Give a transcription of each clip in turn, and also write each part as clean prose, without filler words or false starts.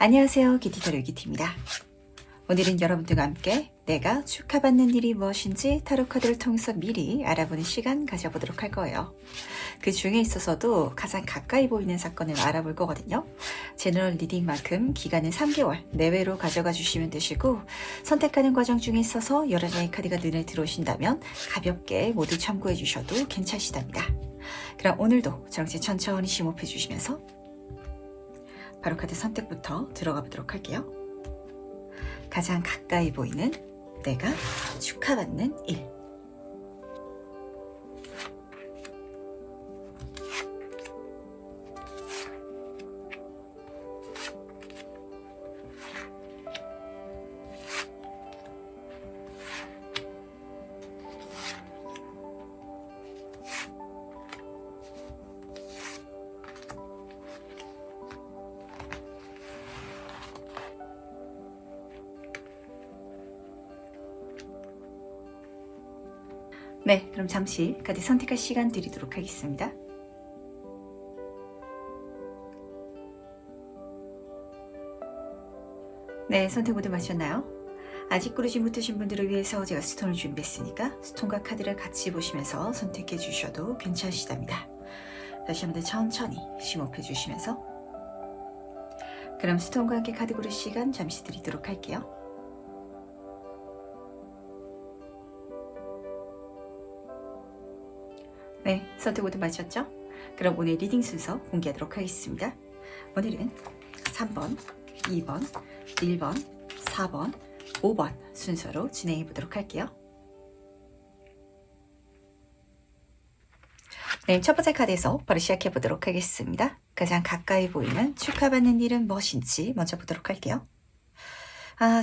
안녕하세요. 기티타로 기티입니다. 오늘은 여러분들과 함께 내가 축하받는 일이 무엇인지 타로 카드를 통해서 미리 알아보는 시간 가져보도록 할 거예요. 그 중에 있어서도 가장 가까이 보이는 사건을 알아볼 거거든요. 제너럴 리딩만큼 기간은 3개월 내외로 가져가 주시면 되시고, 선택하는 과정 중에 있어서 여러 장의 카드가 눈에 들어오신다면 가볍게 모두 참고해 주셔도 괜찮으시답니다. 그럼 오늘도 정체 천천히 심호흡해 주시면서 바로 카드 선택부터 들어가 보도록 할게요. 가장 가까이 보이는 내가 축하받는 일. 네, 그럼 잠시 카드 선택할 시간 드리도록 하겠습니다. 네, 선택 모두 마셨나요? 아직 고르지 못하신 분들을 위해서 제가 스톤을 준비했으니까 스톤과 카드를 같이 보시면서 선택해 주셔도 괜찮으시답니다. 다시 한번 더 천천히 심호흡해 주시면서, 그럼 스톤과 함께 카드 고를 시간 잠시 드리도록 할게요. 네, 선택 모두 마쳤죠? 그럼 오늘 리딩 순서 공개하도록 하겠습니다. 오늘은 3번, 2번, 1번, 4번, 5번 순서로 진행해 보도록 할게요. 네, 첫 번째 카드에서 바로 시작해 보도록 하겠습니다. 가장 가까이 보이는 축하받는 일은 무엇인지 먼저 보도록 할게요.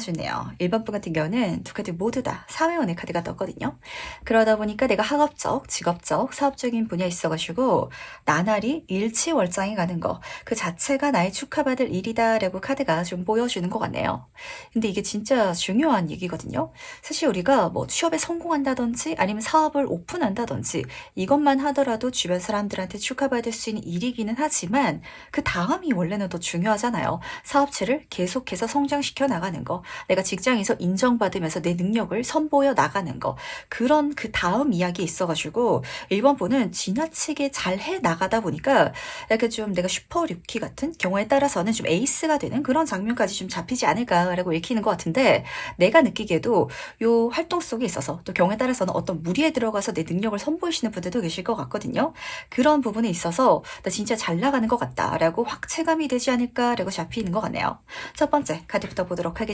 좋네요. 1번 분 같은 경우는 두 카드 모두 다 사회원의 카드가 떴거든요. 그러다 보니까 내가 학업적, 직업적, 사업적인 분야에 있어가지고 나날이 일치월장이 가는 거, 그 자체가 나의 축하받을 일이다 라고 카드가 좀 보여주는 것 같네요. 근데 이게 진짜 중요한 얘기거든요. 사실 우리가 뭐 취업에 성공한다든지 아니면 사업을 오픈한다든지 이것만 하더라도 주변 사람들한테 축하받을 수 있는 일이기는 하지만 그 다음이 원래는 더 중요하잖아요. 사업체를 계속해서 성장시켜 나가는 거, 내가 직장에서 인정받으면서 내 능력을 선보여 나가는 거, 그런 그 다음 이야기에 있어가지고 1번 분은 지나치게 잘 해 나가다 보니까 약간 좀 내가 슈퍼 루키 같은 경우에 따라서는 좀 에이스가 되는 그런 장면까지 좀 잡히지 않을까라고 읽히는 것 같은데, 내가 느끼기에도 요 활동 속에 있어서 또 경우에 따라서는 어떤 무리에 들어가서 내 능력을 선보이시는 분들도 계실 것 같거든요. 그런 부분에 있어서 나 진짜 잘 나가는 것 같다라고 확체감이 되지 않을까라고 잡히는 것 같네요. 첫 번째 카드부터 보도록 하겠습니다.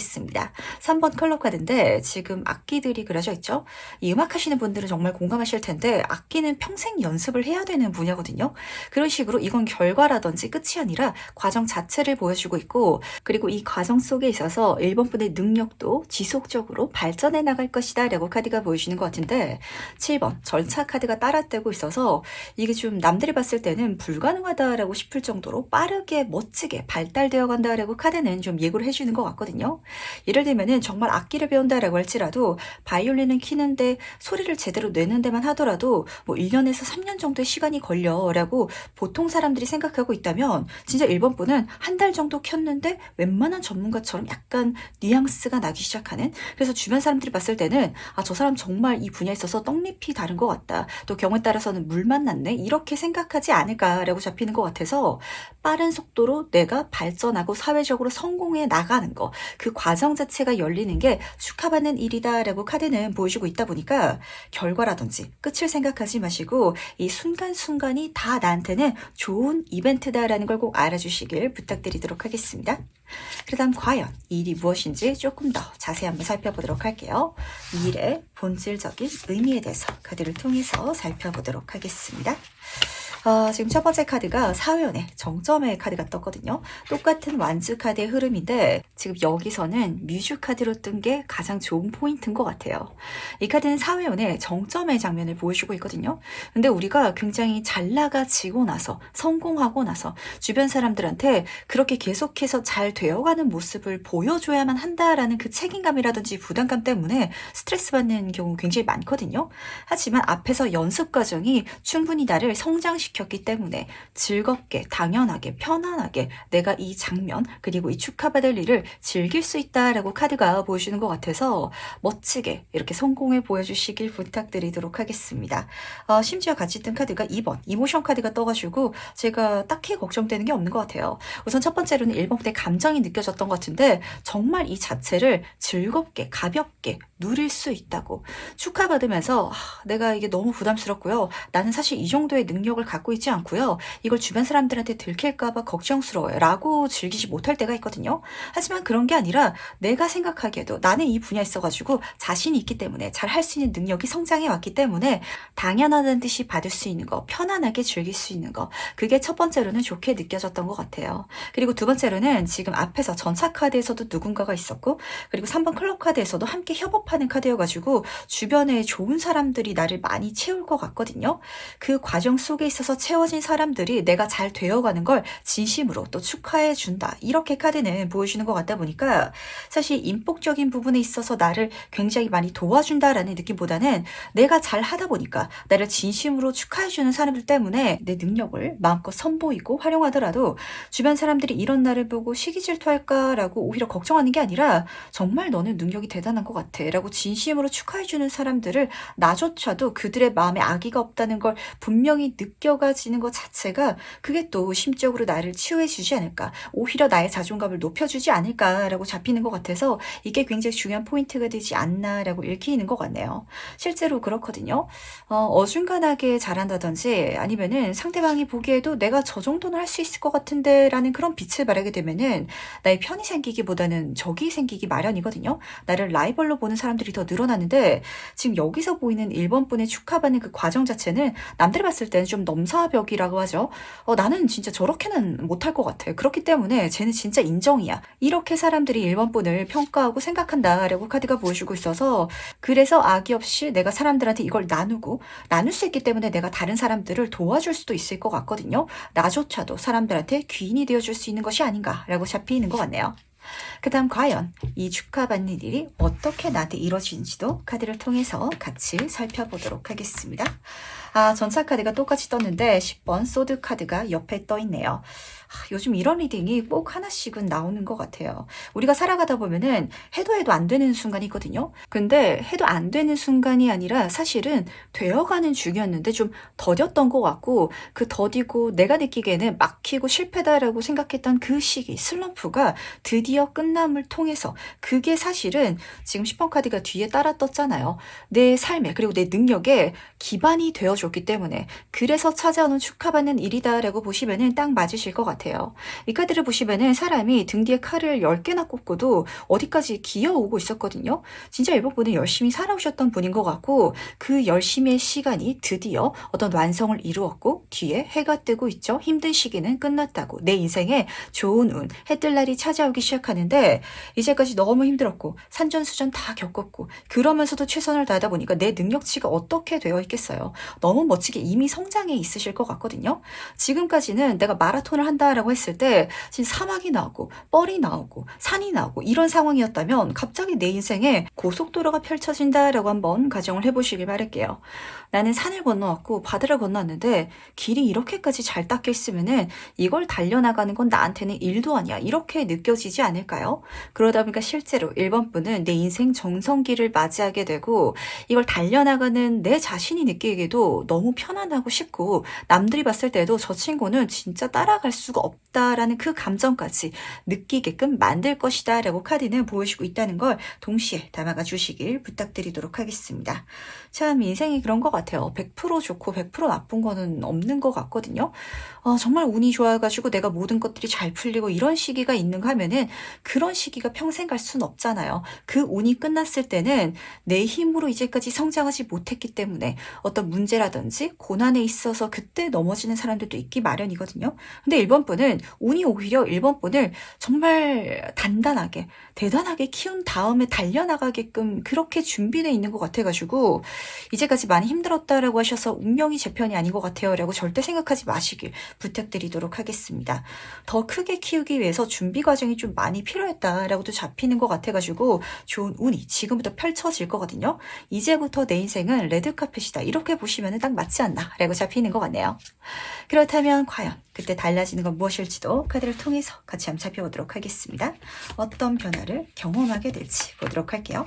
3번 컬러 카드인데 지금 악기들이 그려져 있죠. 이 음악 하시는 분들은 정말 공감하실 텐데, 악기는 평생 연습을 해야 되는 분야거든요. 그런 식으로 이건 결과라든지 끝이 아니라 과정 자체를 보여주고 있고, 그리고 이 과정 속에 있어서 1번 분의 능력도 지속적으로 발전해 나갈 것이다 라고 카드가 보여주는 것 같은데, 7번 절차 카드가 따라떼고 있어서 이게 좀 남들이 봤을 때는 불가능하다라고 싶을 정도로 빠르게 멋지게 발달되어 간다라고 카드는 좀 예고를 해주는 것 같거든요. 예를 들면은 정말 악기를 배운다라고 할지라도 바이올린은 키는데 소리를 제대로 내는 데만 하더라도 뭐 1년에서 3년 정도의 시간이 걸려라고 보통 사람들이 생각하고 있다면, 진짜 1번 분은 한 달 정도 켰는데 웬만한 전문가처럼 약간 뉘앙스가 나기 시작하는, 그래서 주변 사람들이 봤을 때는 저 사람 정말 이 분야에 있어서 떡잎이 다른 것 같다, 또 경우에 따라서는 물만 났네, 이렇게 생각하지 않을까라고 잡히는 것 같아서 빠른 속도로 내가 발전하고 사회적으로 성공해 나가는 거, 그 과정 자체가 열리는 게 축하받는 일이다라고 카드는 보여주고 있다 보니까 결과라든지 끝을 생각하지 마시고 이 순간순간이 다 나한테는 좋은 이벤트다라는 걸 꼭 알아주시길 부탁드리도록 하겠습니다. 그다음 과연 이 일이 무엇인지 조금 더 자세히 한번 살펴보도록 할게요. 이 일의 본질적인 의미에 대해서 카드를 통해서 살펴보도록 하겠습니다. 지금 첫 번째 카드가 사회원의 정점의 카드가 떴거든요. 똑같은 완즈 카드의 흐름인데 지금 여기서는 뮤즈 카드로 뜬 게 가장 좋은 포인트인 것 같아요. 이 카드는 사회원의 정점의 장면을 보여주고 있거든요. 근데 우리가 굉장히 잘 나가지고 나서, 성공하고 나서 주변 사람들한테 그렇게 계속해서 잘 되어가는 모습을 보여줘야만 한다라는 그 책임감이라든지 부담감 때문에 스트레스 받는 경우 굉장히 많거든요. 하지만 앞에서 연습 과정이 충분히 나를 성장시켜 시켰기 때문에 즐겁게, 당연하게, 편안하게 내가 이 장면 그리고 이 축하받을 일을 즐길 수 있다라고 카드가 보여주는 것 같아서 멋지게 이렇게 성공을 보여주시길 부탁드리도록 하겠습니다. 심지어 같이 뜬 카드가 2번 이모션 카드가 떠가지고 제가 딱히 걱정되는 게 없는 것 같아요. 우선 첫 번째로는 1번 때 감정이 느껴졌던 것 같은데 정말 이 자체를 즐겁게 가볍게 누릴 수 있다고 축하받으면서 내가 이게 너무 부담스럽고요. 나는 사실 이 정도의 능력을 갖고 있지 않고요. 이걸 주변 사람들한테 들킬까봐 걱정스러워요. 라고 즐기지 못할 때가 있거든요. 하지만 그런 게 아니라 내가 생각하기에도 나는 이 분야에 있어가지고 자신이 있기 때문에 잘 할 수 있는 능력이 성장해 왔기 때문에 당연하다는 듯이 받을 수 있는 거, 편안하게 즐길 수 있는 거, 그게 첫 번째로는 좋게 느껴졌던 것 같아요. 그리고 두 번째로는 지금 앞에서 전차 카드에서도 누군가가 있었고 그리고 3번 클럽 카드에서도 함께 협업하는 카드여가지고 주변에 좋은 사람들이 나를 많이 채울 것 같거든요. 그 과정 속에 있어서 채워진 사람들이 내가 잘 되어가는 걸 진심으로 또 축하해 준다. 이렇게 카드는 보여주는 것 같다 보니까 사실 인복적인 부분에 있어서 나를 굉장히 많이 도와준다라는 느낌보다는 내가 잘 하다 보니까 나를 진심으로 축하해주는 사람들 때문에 내 능력을 마음껏 선보이고 활용하더라도 주변 사람들이 이런 나를 보고 시기 질투할까라고 오히려 걱정하는 게 아니라 정말 너는 능력이 대단한 것 같아 라고 진심으로 축하해주는 사람들을 나조차도 그들의 마음에 악의가 없다는 걸 분명히 느껴가지는 것 자체가 그게 또 심적으로 나를 치유해주지 않을까, 오히려 나의 자존감을 높여주지 않을까라고 잡히는 것 같아서 이게 굉장히 중요한 포인트가 되지 않나라고 읽히는 것 같네요. 실제로 그렇거든요. 어중간하게 잘한다든지 아니면은 상대방이 보기에도 내가 저 정도는 할 수 있을 것 같은데 라는 그런 빛을 발하게 되면은 나의 편이 생기기보다는 적이 생기기 마련이거든요. 나를 라이벌로 보는 사람들이 더 늘어나는데 지금 여기서 보이는 1번 분의 축하받는 그 과정 자체는 남들이 봤을 때는 좀 넘사벽이라고 하죠. 나는 진짜 저렇게는 못할 것 같아. 그렇기 때문에 쟤는 진짜 인정이야. 이렇게 사람들이 1번 분을 평가하고 생각한다라고 카드가 보여주고 있어서 그래서 악의 없이 내가 사람들한테 이걸 나눌 수 있기 때문에 내가 다른 사람들을 도와줄 수도 있을 것 같거든요. 나조차도 사람들한테 귀인이 되어줄 수 있는 것이 아닌가라고 잡히는 것 같네요. 그 다음 과연 이 축하받는 일이 어떻게 나한테 이루어지는지도 카드를 통해서 같이 살펴보도록 하겠습니다. 전차 카드가 똑같이 떴는데 10번 소드 카드가 옆에 떠 있네요. 요즘 이런 리딩이 꼭 하나씩은 나오는 것 같아요. 우리가 살아가다 보면은 해도 안 되는 순간이 있거든요. 근데 해도 안 되는 순간이 아니라 사실은 되어가는 중이었는데 좀 더뎠던 것 같고 그 더디고 내가 느끼기에는 막히고 실패다라고 생각했던 그 시기, 슬럼프가 드디어 끝남을 통해서 그게 사실은 지금 10번 카드가 뒤에 따라 떴잖아요. 내 삶에 그리고 내 능력에 기반이 되어줬기 때문에 그래서 찾아오는 축하받는 일이다라고 보시면은 딱 맞으실 것 같아요. 이 카드를 보시면은 사람이 등 뒤에 칼을 10개나 꽂고도 어디까지 기어오고 있었거든요. 진짜 이번 분은 열심히 살아오셨던 분인 것 같고 그 열심의 시간이 드디어 어떤 완성을 이루었고 뒤에 해가 뜨고 있죠. 힘든 시기는 끝났다고. 내 인생에 좋은 운, 해뜰 날이 찾아오기 시작하는데 이제까지 너무 힘들었고 산전수전 다 겪었고 그러면서도 최선을 다하다 보니까 내 능력치가 어떻게 되어 있겠어요. 너무 멋지게 이미 성장해 있으실 것 같거든요. 지금까지는 내가 마라톤을 한다라고 했을 때 지금 사막이 나오고 뻘이 나오고 산이 나오고 이런 상황이었다면 갑자기 내 인생에 고속도로가 펼쳐진다라고 한번 가정을 해보시길 바랄게요. 나는 산을 건너왔고 바다를 건너왔는데 길이 이렇게까지 잘 닦여 있으면은 이걸 달려나가는 건 나한테는 일도 아니야. 이렇게 느껴지지 않을까요? 그러다 보니까 실제로 1번 분은 내 인생 정성기를 맞이하게 되고 이걸 달려나가는 내 자신이 느끼기에도 너무 편안하고 쉽고 남들이 봤을 때도 저 친구는 진짜 따라갈 수가 없다라는 그 감정까지 느끼게끔 만들 것이다 라고 카드는 보여주고 있다는 걸 동시에 담아가 주시길 부탁드리도록 하겠습니다. 참 인생이 그런 것 같아요. 100% 좋고 100% 나쁜 거는 없는 것 같거든요. 정말 운이 좋아가지고 내가 모든 것들이 잘 풀리고 이런 시기가 있는가 하면은 그런 시기가 평생 갈 수는 없잖아요. 그 운이 끝났을 때는 내 힘으로 이제까지 성장하지 못했기 때문에 어떤 문제라든지 고난에 있어서 그때 넘어지는 사람들도 있기 마련이거든요. 근데 1번 분은 운이 오히려 1번 분을 정말 단단하게 대단하게 키운 다음에 달려나가게끔 그렇게 준비되어 있는 것 같아가지고 이제까지 많이 힘들었다라고 하셔서 운명이 제 편이 아닌 것 같아요 라고 절대 생각하지 마시길 부탁드리도록 하겠습니다. 더 크게 키우기 위해서 준비 과정이 좀 많이 필요했다라고도 잡히는 것 같아가지고 좋은 운이 지금부터 펼쳐질 거거든요. 이제부터 내 인생은 레드카펫이다 이렇게 보시면 나는 딱 맞지 않나 라고 잡히는 것 같네요. 그렇다면 과연 그때 달라지는 건 무엇일지도 카드를 통해서 같이 한번 살펴보도록 하겠습니다. 어떤 변화를 경험하게 될지 보도록 할게요.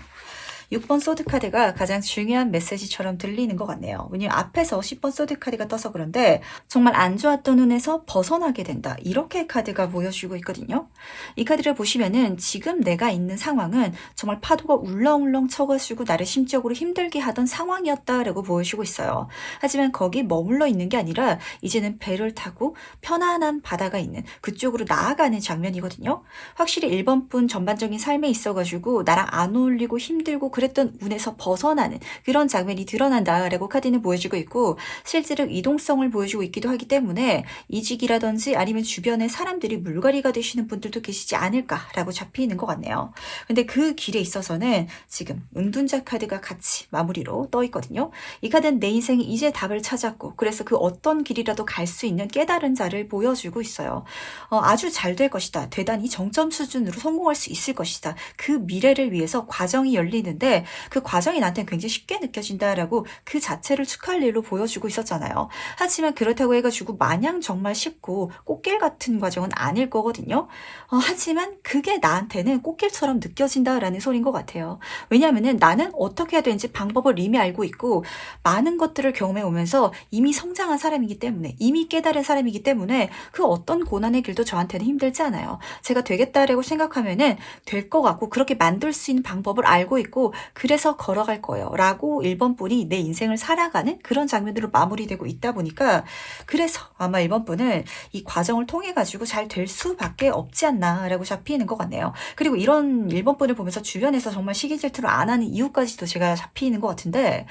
6번 소드 카드가 가장 중요한 메시지처럼 들리는 것 같네요. 왜냐면 앞에서 10번 소드 카드가 떠서 그런데 정말 안 좋았던 운에서 벗어나게 된다. 이렇게 카드가 보여주고 있거든요. 이 카드를 보시면은 지금 내가 있는 상황은 정말 파도가 울렁울렁 쳐가지고 나를 심적으로 힘들게 하던 상황이었다라고 보여주고 있어요. 하지만 거기 머물러 있는 게 아니라 이제는 배를 타고 편안한 바다가 있는 그쪽으로 나아가는 장면이거든요. 확실히 1번 분 전반적인 삶에 있어가지고 나랑 안 어울리고 힘들고 그랬던 운에서 벗어나는 그런 장면이 드러난다라고 카드는 보여주고 있고 실제로 이동성을 보여주고 있기도 하기 때문에 이직이라든지 아니면 주변에 사람들이 물갈이가 되시는 분들도 계시지 않을까라고 잡히는 것 같네요. 근데 그 길에 있어서는 지금 은둔자 카드가 같이 마무리로 떠 있거든요. 이 카드는 내 인생이 이제 답을 찾았고 그래서 그 어떤 길이라도 갈 수 있는 깨달은 자를 보여주고 있어요. 아주 잘 될 것이다. 대단히 정점 수준으로 성공할 수 있을 것이다. 그 미래를 위해서 과정이 열리는데 그 과정이 나한테는 굉장히 쉽게 느껴진다라고 그 자체를 축하할 일로 보여주고 있었잖아요. 하지만 그렇다고 해가지고 마냥 정말 쉽고 꽃길 같은 과정은 아닐 거거든요. 하지만 그게 나한테는 꽃길처럼 느껴진다라는 소리인 것 같아요. 왜냐하면은 나는 어떻게 해야 되는지 방법을 이미 알고 있고 많은 것들을 경험해 오면서 이미 성장한 사람이기 때문에 이미 깨달은 사람이기 때문에 그 어떤 고난의 길도 저한테는 힘들지 않아요. 제가 되겠다라고 생각하면은 될 것 같고 그렇게 만들 수 있는 방법을 알고 있고 그래서 걸어갈 거예요 라고 1번 분이 내 인생을 살아가는 그런 장면으로 마무리되고 있다 보니까 그래서 아마 1번 분은 이 과정을 통해 가지고 잘 될 수밖에 없지 않나 라고 잡히는 것 같네요. 그리고 이런 1번 분을 보면서 주변에서 정말 시기 질투를 안 하는 이유까지도 제가 잡히는 것 같은데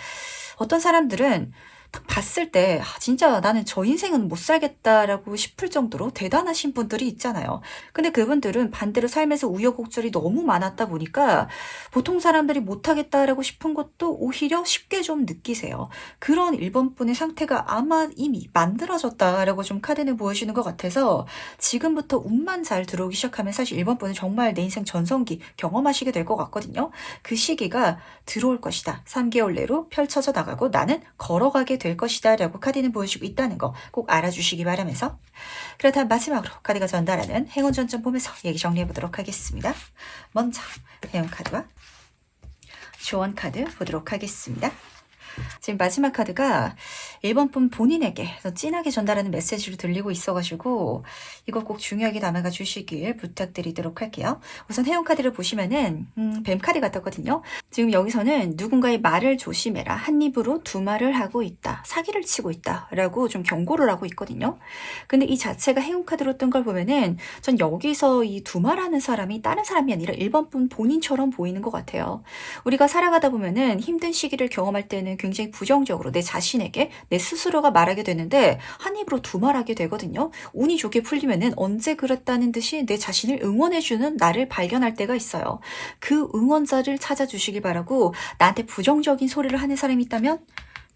어떤 사람들은 딱 봤을 때 진짜 나는 저 인생은 못 살겠다라고 싶을 정도로 대단하신 분들이 있잖아요. 근데 그분들은 반대로 삶에서 우여곡절이 너무 많았다 보니까 보통 사람들이 못하겠다라고 싶은 것도 오히려 쉽게 좀 느끼세요. 그런 1번 분의 상태가 아마 이미 만들어졌다라고 좀 카드는 보여주는 것 같아서 지금부터 운만 잘 들어오기 시작하면 사실 1번 분은 정말 내 인생 전성기 경험하시게 될 것 같거든요. 그 시기가 들어올 것이다. 3개월 내로 펼쳐져 나가고 나는 걸어가게 될 것이다 라고 카드는 보여주고 있다는 거 꼭 알아주시기 바라면서 그렇다면 마지막으로 카드가 전달하는 행운 전점 보면서 얘기 정리해 보도록 하겠습니다. 먼저 행운 카드와 조언 카드 보도록 하겠습니다. 지금 마지막 카드가 1번 분 본인에게 진하게 전달하는 메시지로 들리고 있어가지고 이거 꼭 중요하게 담아가 주시길 부탁드리도록 할게요. 우선 해용 카드를 보시면은 뱀 카드 같았거든요. 지금 여기서는 누군가의 말을 조심해라. 한 입으로 두 말을 하고 있다. 사기를 치고 있다. 라고 좀 경고를 하고 있거든요. 근데 이 자체가 해용 카드로 뜬 걸 보면은 전 여기서 이 두 말하는 사람이 다른 사람이 아니라 1번 분 본인처럼 보이는 것 같아요. 우리가 살아가다 보면은 힘든 시기를 경험할 때는 굉장히 부정적으로 내 자신에게 내 스스로가 말하게 되는데 한 입으로 두 말하게 되거든요. 운이 좋게 풀리면은 언제 그랬다는 듯이 내 자신을 응원해주는 나를 발견할 때가 있어요. 그 응원자를 찾아주시길 바라고 나한테 부정적인 소리를 하는 사람이 있다면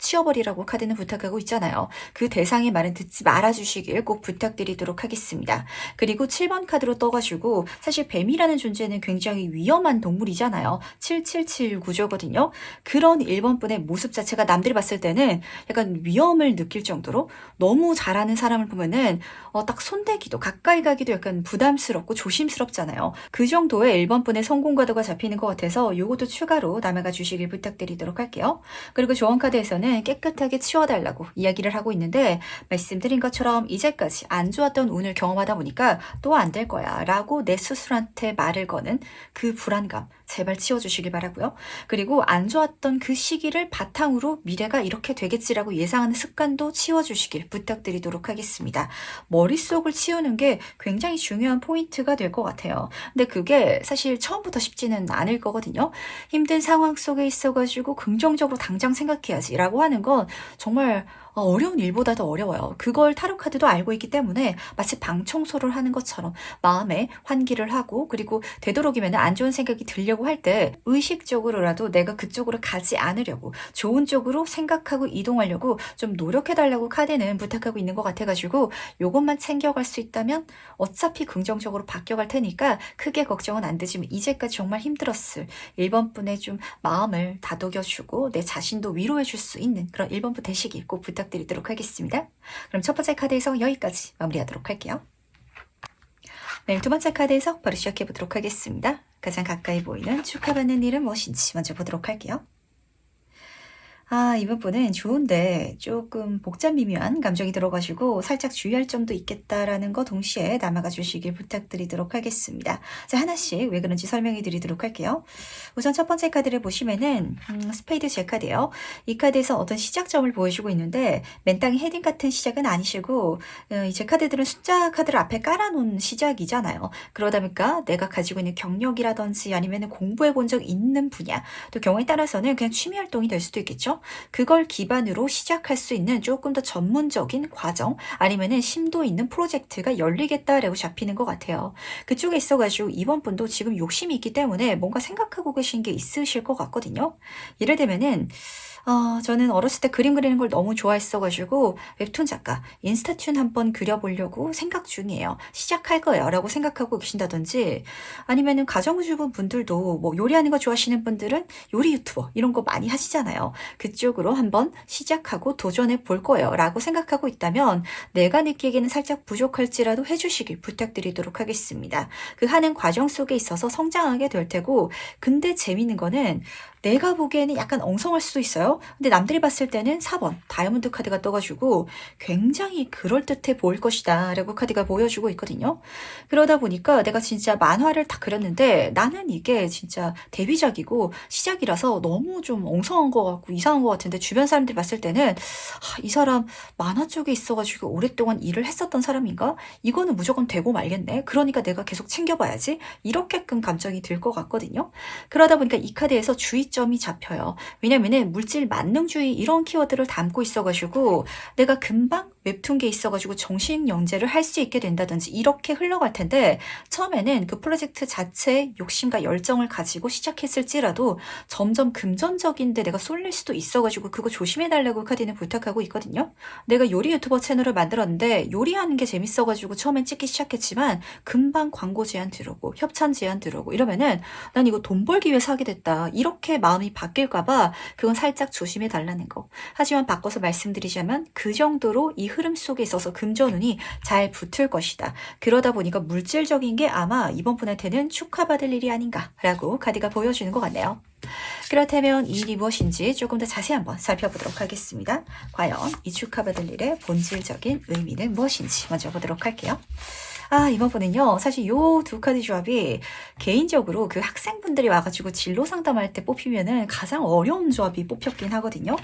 치워버리라고 카드는 부탁하고 있잖아요. 그 대상의 말은 듣지 말아주시길 꼭 부탁드리도록 하겠습니다. 그리고 7번 카드로 떠가지고 사실 뱀이라는 존재는 굉장히 위험한 동물이잖아요. 777 구조거든요. 그런 1번 분의 모습 자체가 남들이 봤을 때는 약간 위험을 느낄 정도로 너무 잘하는 사람을 보면은 딱 손대기도 가까이 가기도 약간 부담스럽고 조심스럽잖아요. 그 정도의 1번 분의 성공 가도가 잡히는 것 같아서 요것도 추가로 남아가 주시길 부탁드리도록 할게요. 그리고 조언 카드에서는 깨끗하게 치워달라고 이야기를 하고 있는데 말씀드린 것처럼 이제까지 안 좋았던 운을 경험하다 보니까 또 안 될 거야 라고 내 스스로한테 말을 거는 그 불안감 제발 치워주시길 바라고요. 그리고 안 좋았던 그 시기를 바탕으로 미래가 이렇게 되겠지라고 예상하는 습관도 치워주시길 부탁드리도록 하겠습니다. 머릿속을 치우는 게 굉장히 중요한 포인트가 될 것 같아요. 근데 그게 사실 처음부터 쉽지는 않을 거거든요. 힘든 상황 속에 있어가지고 긍정적으로 당장 생각해야지 라고 하는 건 정말 어려운 일보다 더 어려워요. 그걸 타로 카드도 알고 있기 때문에 마치 방 청소를 하는 것처럼 마음에 환기를 하고, 그리고 되도록이면 안 좋은 생각이 들려고 할 때 의식적으로라도 내가 그쪽으로 가지 않으려고, 좋은 쪽으로 생각하고 이동하려고 좀 노력해달라고 카드는 부탁하고 있는 것 같아가지고, 요것만 챙겨갈 수 있다면 어차피 긍정적으로 바뀌어갈 테니까 크게 걱정은 안 되지만, 이제까지 정말 힘들었을 1번 분의 좀 마음을 다독여주고 내 자신도 위로해줄 수 있는 그런 1번 분 되시길 꼭 부탁드리도록 하겠습니다. 그럼 첫 번째 카드에서 여기까지 마무리하도록 할게요. 네, 두 번째 카드에서 바로 시작해 보도록 하겠습니다. 가장 가까이 보이는 축하받는 일은 무엇인지 먼저 보도록 할게요. 이번 분은 좋은데 조금 복잡 미묘한 감정이 들어가지고 살짝 주의할 점도 있겠다라는 거 동시에 남아가 주시길 부탁드리도록 하겠습니다. 자, 하나씩 왜 그런지 설명해 드리도록 할게요. 우선 첫 번째 카드를 보시면은 스페이드 제 카드예요. 이 카드에서 어떤 시작점을 보여주고 있는데 맨땅에 헤딩 같은 시작은 아니시고, 이 제 카드들은 숫자 카드를 앞에 깔아놓은 시작이잖아요. 그러다 보니까 내가 가지고 있는 경력이라든지 아니면 공부해 본 적 있는 분야, 또 경우에 따라서는 그냥 취미 활동이 될 수도 있겠죠. 그걸 기반으로 시작할 수 있는 조금 더 전문적인 과정, 아니면은 심도 있는 프로젝트가 열리겠다라고 잡히는 것 같아요. 그쪽에 있어가지고 이번 분도 지금 욕심이 있기 때문에 뭔가 생각하고 계신 게 있으실 것 같거든요. 예를 들면은 저는 어렸을 때 그림 그리는 걸 너무 좋아했어가지고 웹툰 작가, 인스타툰 한번 그려보려고 생각 중이에요. 시작할 거예요 라고 생각하고 계신다든지, 아니면은 가정주부 분들도 뭐 요리하는 거 좋아하시는 분들은 요리 유튜버 이런 거 많이 하시잖아요. 그쪽으로 한번 시작하고 도전해 볼 거예요 라고 생각하고 있다면, 내가 느끼기에는 살짝 부족할지라도 해주시길 부탁드리도록 하겠습니다. 그 하는 과정 속에 있어서 성장하게 될 테고, 근데 재밌는 거는 내가 보기에는 약간 엉성할 수도 있어요. 근데 남들이 봤을 때는 4번 다이아몬드 카드가 떠가지고 굉장히 그럴듯해 보일 것이다 라고 카드가 보여주고 있거든요. 그러다 보니까 내가 진짜 만화를 다 그렸는데 나는 이게 진짜 데뷔작이고 시작이라서 너무 좀 엉성한 것 같고 이상한 것 같은데, 주변 사람들이 봤을 때는 이 사람 만화 쪽에 있어가지고 오랫동안 일을 했었던 사람인가? 이거는 무조건 되고 말겠네. 그러니까 내가 계속 챙겨봐야지. 이렇게끔 감정이 들 것 같거든요. 그러다 보니까 이 카드에서 주의점이 잡혀요. 왜냐면은 물질 만능주의 이런 키워드를 담고 있어가지고 내가 금방 웹툰계에 있어가지고 정식 영재를 할 수 있게 된다든지 이렇게 흘러갈 텐데, 처음에는 그 프로젝트 자체에 욕심과 열정을 가지고 시작했을지라도 점점 금전적인데 내가 쏠릴 수도 있어가지고 그거 조심해달라고 카드는 부탁하고 있거든요. 내가 요리 유튜버 채널을 만들었는데 요리하는 게 재밌어가지고 처음엔 찍기 시작했지만 금방 광고 제안 들어오고 협찬 제안 들어오고 이러면은 난 이거 돈 벌기 위해서 하게 됐다, 이렇게 마음이 바뀔까봐 그건 살짝 조심해달라는 거. 하지만 바꿔서 말씀드리자면 그 정도로 이 흐름 속에 있어서 금전운이 잘 붙을 것이다. 그러다 보니까 물질적인 게 아마 이번 분한테는 축하받을 일이 아닌가라고 카드가 보여주는 것 같네요. 그렇다면 이 일이 무엇인지 조금 더 자세히 한번 살펴보도록 하겠습니다. 과연 이 축하받을 일의 본질적인 의미는 무엇인지 먼저 보도록 할게요. 이번 분은요, 사실 요 두 카드 조합이 개인적으로 그 학생분들이 와가지고 진로 상담할 때 뽑히면은 가장 어려운 조합이 뽑혔긴 하거든요.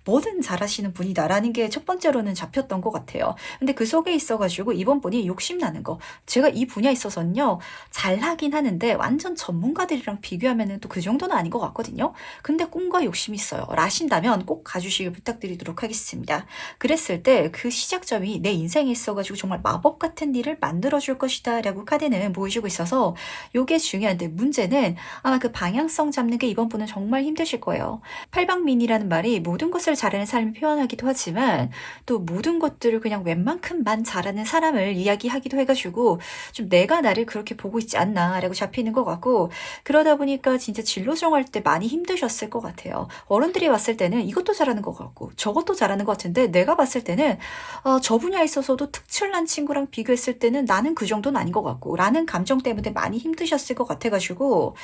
뭐든 잘하시는 분이다라는 게 첫 번째로는 잡혔던 것 같아요. 근데 그 속에 있어가지고 이번 분이 욕심나는 거. 제가 이 분야에 있어서는요, 잘하긴 하는데 완전 전문가들이랑 비교하면은 또 그 정도는 아닌 것 같거든요. 근데 꿈과 욕심이 있어요 라신다면 꼭 가주시길 부탁드리도록 하겠습니다. 그랬을 때 그 시작점이 내 인생에 있어가지고 정말 마법 같은 일을 만들어줄 것이다 라고 카드는 보여주고 있어서 요게 중요한데, 문제는 아마 그 방향성 잡는 게 이번 분은 정말 힘드실 거예요. 팔방민이라는 말이 모든 것을 잘하는 사람을 표현하기도 하지만 또 모든 것들을 그냥 웬만큼만 잘하는 사람을 이야기하기도 해가지고 좀 내가 나를 그렇게 보고 있지 않나 라고 잡히는 것 같고, 그러다 보니까 진짜 진로 정할 때 많이 힘드셨을 것 같아요. 어른들이 봤을 때는 이것도 잘하는 것 같고 저것도 잘하는 것 같은데, 내가 봤을 때는 저 분야에 있어서도 특출난 친구랑 비교했을 때는 나는 그 정도는 아닌 것 같고 라는 감정 때문에 많이 힘드셨을 것 같아가지고,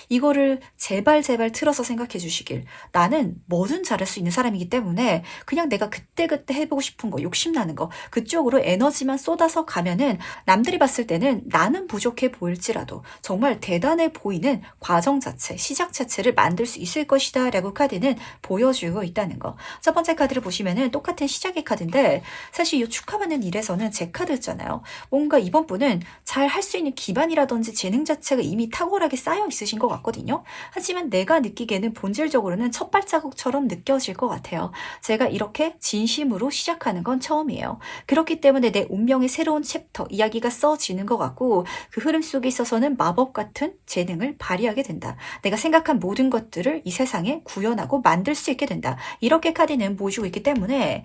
이거를 제발 틀어서 생각해 주시길. 나는 뭐든 잘할 수 있는 사람이기 때문에 그냥 내가 그때그때 해보고 싶은 거, 욕심나는 거 그쪽으로 에너지만 쏟아서 가면은 남들이 봤을 때는 나는 부족해 보일지라도 정말 대단해 보이는 과정 자체, 시작 자체를 만들 수 있을 것이다 라고 카드는 보여주고 있다는 거. 첫 번째 카드를 보시면은 똑같은 시작의 카드인데, 사실 이 축하받는 일에서는 제 카드였잖아요. 뭔가 이번 이번 분은 잘 할 수 있는 기반이라든지 재능 자체가 이미 탁월하게 쌓여 있으신 것 같거든요. 하지만 내가 느끼기에는 본질적으로는 첫 발자국처럼 느껴질 것 같아요. 제가 이렇게 진심으로 시작하는 건 처음이에요. 그렇기 때문에 내 운명의 새로운 챕터, 이야기가 써지는 것 같고 그 흐름 속에 있어서는 마법 같은 재능을 발휘하게 된다. 내가 생각한 모든 것들을 이 세상에 구현하고 만들 수 있게 된다. 이렇게 카드는 보여주고 있기 때문에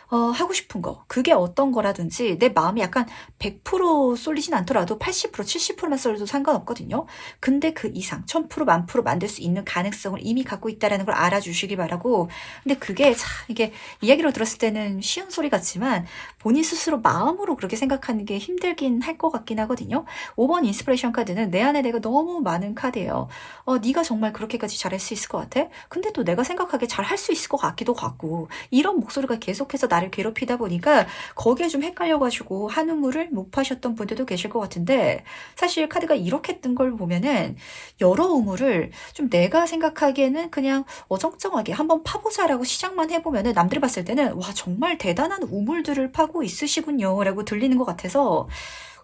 하고 싶은 거, 그게 어떤 거라든지 내 마음이 약간 100% 쏠리진 않더라도 80%, 70%만 쏠려도 상관없거든요. 근데 그 이상 1000%, 1000% 만들 수 있는 가능성을 이미 갖고 있다는 걸 알아주시기 바라고. 근데 그게 참 이게 이야기로 들었을 때는 쉬운 소리 같지만 본인 스스로 마음으로 그렇게 생각하는 게 힘들긴 할 것 같긴 하거든요. 5번 인스피레이션 카드는 내 안에 내가 너무 많은 카드예요. 네가 정말 그렇게까지 잘할 수 있을 것 같아? 근데 또 내가 생각하기에 잘할 수 있을 것 같기도 같고 이런 목소리가 계속해서 나를 괴롭히다 보니까 거기에 좀 헷갈려가지고 한우물을 못 파셨던 분들도 계실 것 같은데 사실 카드가 이렇게 뜬 걸 보면은 여러 우물을 좀 내가 생각하기에는 그냥 어정쩡하게 한번 파보자라고 시작만 해보면은 남들이 봤을 때는 와 정말 대단한 우물들을 파고 있으시군요 라고 들리는 것 같아서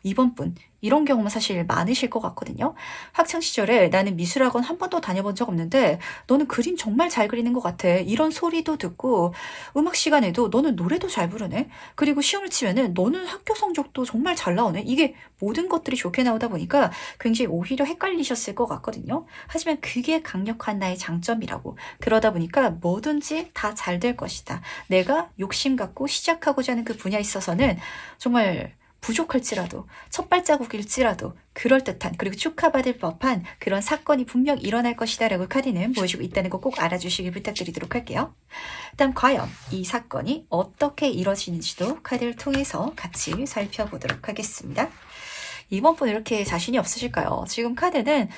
이번 분 이런 경우는 사실 많으실 것 같거든요. 학창시절에 나는 미술학원 한 번도 다녀본 적 없는데 너는 그림 정말 잘 그리는 것 같아. 이런 소리도 듣고 음악 시간에도 너는 노래도 잘 부르네. 그리고 시험을 치면은 너는 학교 성적도 정말 잘 나오네. 이게 모든 것들이 좋게 나오다 보니까 굉장히 오히려 헷갈리셨을 것 같거든요. 하지만 그게 강력한 나의 장점이라고. 그러다 보니까 뭐든지 다 잘 될 것이다. 내가 욕심 갖고 시작하고자 하는 그 분야에 있어서는 정말 부족할지라도 첫 발자국일지라도 그럴듯한 그리고 축하받을 법한 그런 사건이 분명 일어날 것이다 라고 카드는 보여주고 있다는 거 꼭 알아주시길 부탁드리도록 할게요. 일단 과연 이 사건이 어떻게 이뤄지는지도 카드를 통해서 같이 살펴보도록 하겠습니다. 이번 분 이렇게 자신이 없으실까요? 지금 카드는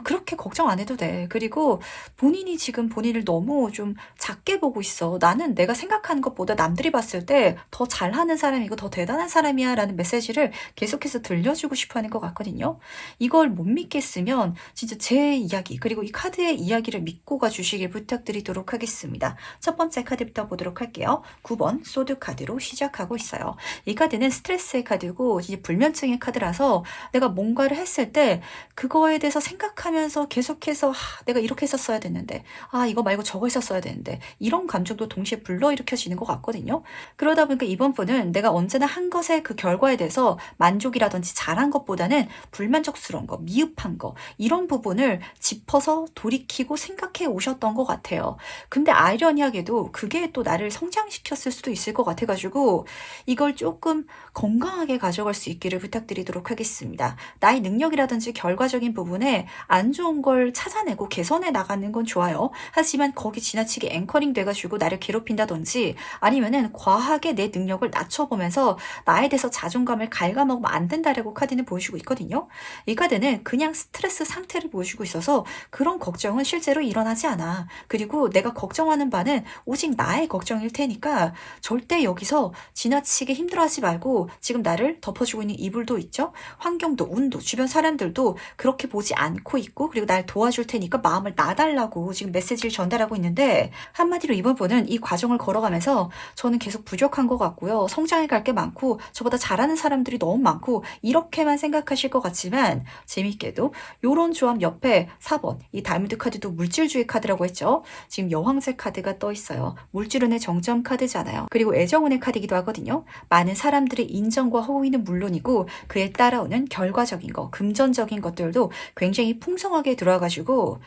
그렇게 걱정 안 해도 돼. 그리고 본인이 지금 본인을 너무 좀 작게 보고 있어. 나는 내가 생각하는 것보다 남들이 봤을 때 더 잘하는 사람이고 더 대단한 사람이야 라는 메시지를 계속해서 들려주고 싶어 하는 것 같거든요. 이걸 못 믿겠으면 진짜 제 이야기 그리고 이 카드의 이야기를 믿고 가주시길 부탁드리도록 하겠습니다. 첫 번째 카드부터 보도록 할게요. 9번 소드 카드로 시작하고 있어요. 이 카드는 스트레스의 카드고 이제 불면증의 카드라서 내가 뭔가를 했을 때 그거에 대해서 생각하면서 계속해서 내가 이렇게 했었어야 됐는데 이거 말고 저거 했었어야 되는데 이런 감정도 동시에 불러일으켜지는 것 같거든요. 그러다 보니까 이번 분은 내가 언제나 한 것의 그 결과에 대해서 만족이라든지 잘한 것보다는 불만족스러운 거, 미흡한 거 이런 부분을 짚어서 돌이키고 생각해 오셨던 것 같아요. 근데 아이러니하게도 그게 또 나를 성장시켰을 수도 있을 것 같아가지고 이걸 조금 건강하게 가져갈 수 있기를 부탁드리도록 하겠습니다. 나의 능력이라든지 결과적인 부분에 안 좋은 걸 찾아내고 개선해 나가는 건 좋아요. 하지만 거기 지나치게 앵커링 돼가지고 나를 괴롭힌다든지 아니면은 과하게 내 능력을 낮춰보면서 나에 대해서 자존감을 갉아먹으면 안 된다라고 카드는 보여주고 있거든요. 이 카드는 그냥 스트레스 상태를 보여주고 있어서 그런 걱정은 실제로 일어나지 않아. 그리고 내가 걱정하는 바는 오직 나의 걱정일 테니까 절대 여기서 지나치게 힘들어하지 말고 지금 나를 덮어주고 있는 이불도 있죠. 환경도 운도 주변 사람들도 그렇게 보지 않고 있고 그리고 날 도와줄 테니까 마음을 놔달라고 지금 메시지를 전달하고 있는데 한마디로 이번 분은 이 과정을 걸어가면서 저는 계속 부족한 것 같고요. 성장해 갈 게 많고 저보다 잘하는 사람들이 너무 많고 이렇게만 생각하실 것 같지만 재밌게도 요런 조합 옆에 4번 이 다이아몬드 카드도 물질주의 카드라고 했죠. 지금 여왕제 카드가 떠 있어요. 물질운의 정점 카드잖아요. 그리고 애정운의 카드이기도 하거든요. 많은 사람들의 인정과 호의는 물론이고 그에 따라오는 결과적인 거, 금전적인 것들도 굉장히 풍성하게 들어와가지고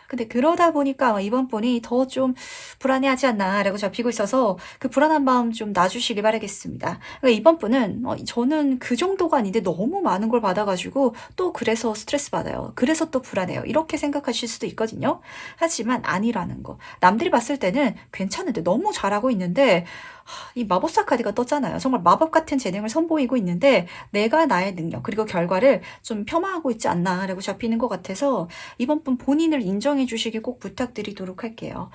근데 그러다 보니까 아마 이번 분이 더 좀 불안해하지 않나라고 잡히고 있어서 그 불안한 마음 좀 놔주시길 바라겠습니다. 그러니까 이번 분은 저는 그 정도가 아닌데 너무 많은 걸 받아가지고 또 그래서 스트레스 받아요. 그래서 또 불안해요. 이렇게 생각하실 수도 있거든요. 하지만 아니라는 거. 남들이 봤을 때는 괜찮은데 너무 잘하고 있는데 이 마법사 카드가 떴잖아요. 정말 마법 같은 재능을 선보이고 있는데 내가 나의 능력 그리고 결과를 좀 폄하하고 있지 않나라고 잡히는 것 같아서 이번 분 본인을 인정해 주시길 꼭 부탁드리도록 할게요.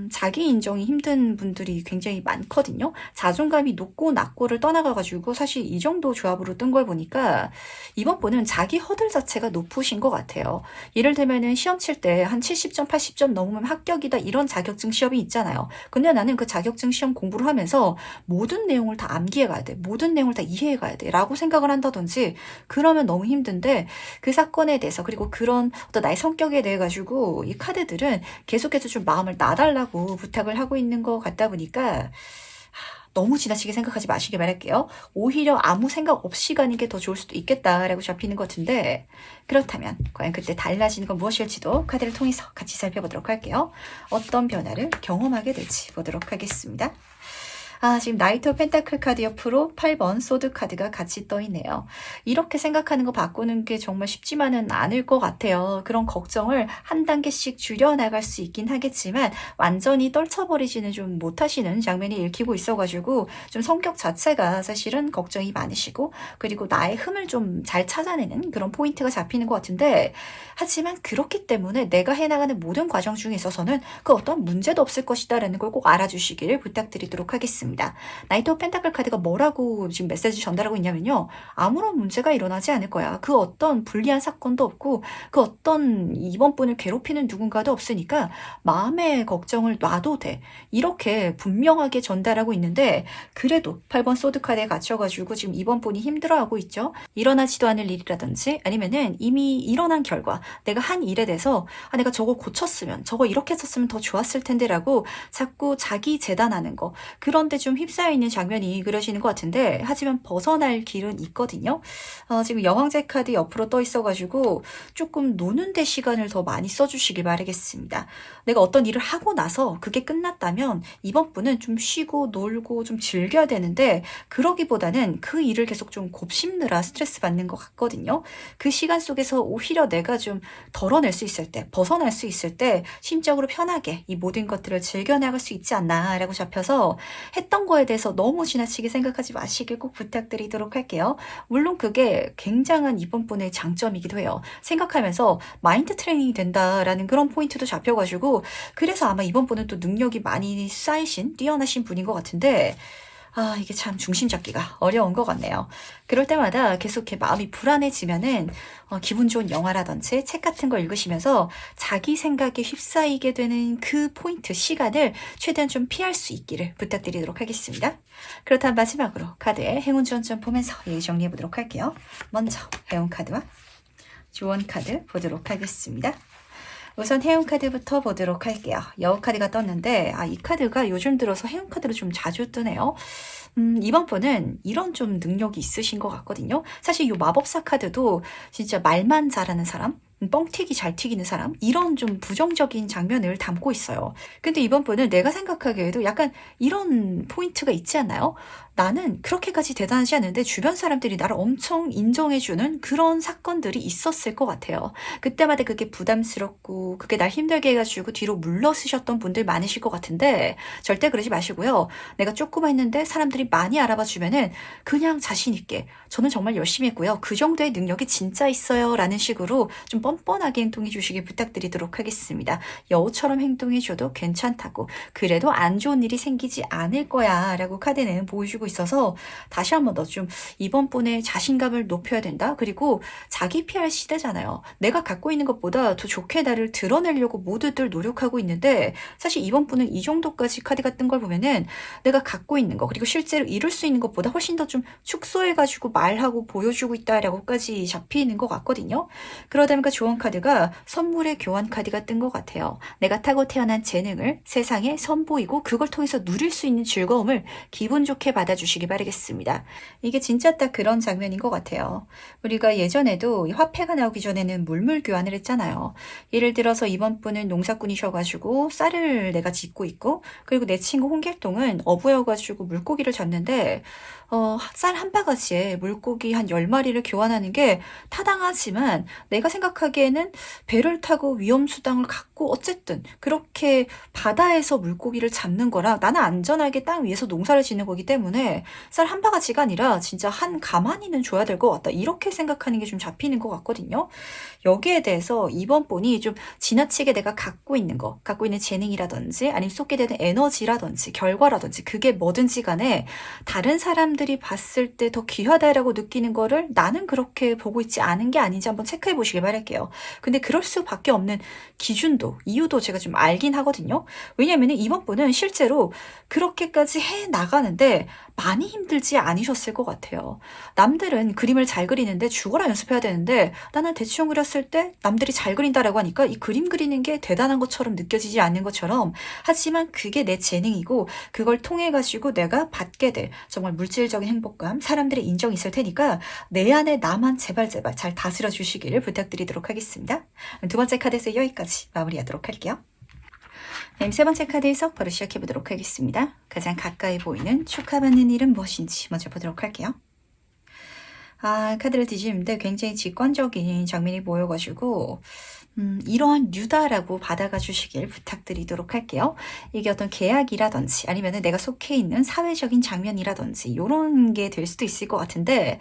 자기 인정이 힘든 분들이 굉장히 많거든요. 자존감이 높고 낮고를 떠나가가지고 사실 이 정도 조합으로 뜬 걸 보니까 이번 분은 자기 허들 자체가 높으신 것 같아요. 예를 들면은 시험 칠 때 한 70점, 80점 넘으면 합격이다 이런 자격증 시험이 있잖아요. 근데 나는 그 자격증 시험 공부를 하면서 모든 내용을 다 암기해 가야 돼. 모든 내용을 다 이해해 가야 돼. 라고 생각을 한다든지 그러면 너무 힘든데 그 사건에 대해서 그리고 그런 어떤 나의 성격에 대해 가지고 이 카드들은 계속해서 좀 마음을 놔달라고 부탁을 하고 있는 것 같다 보니까 너무 지나치게 생각하지 마시길 바랄게요. 오히려 아무 생각 없이 가는 게 더 좋을 수도 있겠다라고 잡히는 것 같은데 그렇다면 과연 그때 달라지는 건 무엇일지도 카드를 통해서 같이 살펴보도록 할게요. 어떤 변화를 경험하게 될지 보도록 하겠습니다. 지금 나이트 오브 펜타클 카드 옆으로 8번 소드 카드가 같이 떠 있네요. 이렇게 생각하는 거 바꾸는 게 정말 쉽지만은 않을 것 같아요. 그런 걱정을 한 단계씩 줄여나갈 수 있긴 하겠지만 완전히 떨쳐버리지는 좀 못하시는 장면이 읽히고 있어가지고 좀 성격 자체가 사실은 걱정이 많으시고 그리고 나의 흠을 좀 잘 찾아내는 그런 포인트가 잡히는 것 같은데 하지만 그렇기 때문에 내가 해나가는 모든 과정 중에 있어서는 그 어떤 문제도 없을 것이다 라는 걸 꼭 알아주시길 부탁드리도록 하겠습니다. 나이트 오브 펜타클 카드가 뭐라고 지금 메시지 전달하고 있냐면요. 아무런 문제가 일어나지 않을 거야. 그 어떤 불리한 사건도 없고 그 어떤 이번 분을 괴롭히는 누군가도 없으니까 마음의 걱정을 놔도 돼. 이렇게 분명하게 전달하고 있는데 그래도 8번 소드 카드에 갇혀가지고 지금 이번 분이 힘들어하고 있죠. 일어나지도 않을 일이라든지 아니면은 이미 일어난 결과 내가 한 일에 대해서 내가 저거 고쳤으면 저거 이렇게 했었으면 더 좋았을 텐데 라고 자꾸 자기 재단하는 거 그런데 좀 휩싸여 있는 장면이 그려지는 것 같은데 하지만 벗어날 길은 있거든요. 지금 여왕제 카드 옆으로 떠 있어가지고 조금 노는데 시간을 더 많이 써주시길 바라겠습니다. 내가 어떤 일을 하고 나서 그게 끝났다면 이번 분은 좀 쉬고 놀고 좀 즐겨야 되는데 그러기보다는 그 일을 계속 좀 곱씹느라 스트레스 받는 것 같거든요. 그 시간 속에서 오히려 내가 좀 덜어낼 수 있을 때 벗어날 수 있을 때 심적으로 편하게 이 모든 것들을 즐겨나갈 수 있지 않나 라고 잡혀서 했던 거에 대해서 너무 지나치게 생각하지 마시길 꼭 부탁드리도록 할게요. 물론 그게 굉장한 이번 분의 장점이기도 해요. 생각하면서 마인드 트레이닝이 된다라는 그런 포인트도 잡혀가지고 그래서 아마 이번 분은 또 능력이 많이 쌓이신 뛰어나신 분인 것 같은데 이게 참 중심 잡기가 어려운 것 같네요. 그럴 때마다 계속 이렇게 마음이 불안해지면은 기분 좋은 영화라든지 책 같은 거 읽으시면서 자기 생각에 휩싸이게 되는 그 포인트 시간을 최대한 좀 피할 수 있기를 부탁드리도록 하겠습니다. 그렇다면 마지막으로 카드의 행운 지원점 보면서 얘기 정리해 보도록 할게요. 먼저 행운 카드와 조언 카드 보도록 하겠습니다. 우선 해운 카드부터 보도록 할게요. 여우 카드가 떴는데 이 카드가 요즘 들어서 해운 카드로 좀 자주 뜨네요. 이번 분은 이런 좀 능력이 있으신 것 같거든요. 사실 이 마법사 카드도 진짜 말만 잘하는 사람, 뻥튀기 잘 튀기는 사람 이런 좀 부정적인 장면을 담고 있어요. 근데 이번 분은 내가 생각하기에도 약간 이런 포인트가 있지 않나요? 나는 그렇게까지 대단하지 않은데 주변 사람들이 나를 엄청 인정해주는 그런 사건들이 있었을 것 같아요. 그때마다 그게 부담스럽고 그게 날 힘들게 해가지고 뒤로 물러서셨던 분들 많으실 것 같은데 절대 그러지 마시고요. 내가 조금 했는데 사람들이 많이 알아봐 주면은 그냥 자신 있게 저는 정말 열심히 했고요. 그 정도의 능력이 진짜 있어요 라는 식으로 좀 뻔뻔하게 행동해 주시길 부탁드리도록 하겠습니다. 여우처럼 행동해 줘도 괜찮다고 그래도 안 좋은 일이 생기지 않을 거야 라고 카드는 보여주고 있어서 다시 한번 더 좀 이번 분의 자신감을 높여야 된다. 그리고 자기 PR 시대잖아요. 내가 갖고 있는 것보다 더 좋게 나를 드러내려고 모두들 노력하고 있는데 사실 이번 분은 이 정도까지 카드가 뜬 걸 보면은 내가 갖고 있는 거 그리고 실제로 이룰 수 있는 것보다 훨씬 더 좀 축소해가지고 말하고 보여주고 있다라고까지 잡히는 것 같거든요. 그러다 보니까 조언 카드가 선물의 교환 카드가 뜬 것 같아요. 내가 타고 태어난 재능을 세상에 선보이고 그걸 통해서 누릴 수 있는 즐거움을 기분 좋게 받아주시기 바라겠습니다. 이게 진짜 딱 그런 장면인 것 같아요. 우리가 예전에도 화폐가 나오기 전에는 물물 교환을 했잖아요. 예를 들어서 이번 분은 농사꾼이셔가지고 쌀을 내가 짓고 있고 그리고 내 친구 홍길동은 어부여가지고 물고기를 잡는데 쌀 한 바가지에 물고기 한 10마리를 교환하는 게 타당하지만 내가 생각하기에 생각하기에는 배를 타고 위험수당을 갖고 어쨌든 그렇게 바다에서 물고기를 잡는 거랑 나는 안전하게 땅 위에서 농사를 짓는 거기 때문에 쌀 한 바가지가 아니라 진짜 한 가마니는 줘야 될 것 같다. 이렇게 생각하는 게 좀 잡히는 것 같거든요. 여기에 대해서 이번 분이 좀 지나치게 내가 갖고 있는 거, 갖고 있는 재능이라든지 아니면 쏟게 되는 에너지라든지 결과라든지 그게 뭐든지 간에 다른 사람들이 봤을 때 더 귀하다라고 느끼는 거를 나는 그렇게 보고 있지 않은 게 아닌지 한번 체크해 보시길 바랄게요. 근데 그럴 수밖에 없는 기준도, 이유도 제가 좀 알긴 하거든요. 왜냐면 이번 분은 실제로 그렇게까지 해 나가는데 많이 힘들지 않으셨을 것 같아요. 남들은 그림을 잘 그리는데 죽어라 연습해야 되는데 나는 대충 그렸을 때 남들이 잘 그린다라고 하니까 이 그림 그리는 게 대단한 것처럼 느껴지지 않는 것처럼 하지만 그게 내 재능이고 그걸 통해 가지고 내가 받게 될 정말 물질적인 행복감, 사람들의 인정이 있을 테니까 내 안에 나만 제발 잘 다스려 주시기를 부탁드리도록 하겠습니다. 두 번째 카드에서 여기까지 마무리하도록 할게요. 네, 세 번째 카드에서 바로 시작해 보도록 하겠습니다. 가장 가까이 보이는 축하받는 일은 무엇인지 먼저 보도록 할게요. 카드를 뒤집는데 굉장히 직관적인 장면이 보여가지고 이러한 류다라고 받아가 주시길 부탁드리도록 할게요. 이게 어떤 계약이라든지 아니면 내가 속해 있는 사회적인 장면이라든지 이런 게 될 수도 있을 것 같은데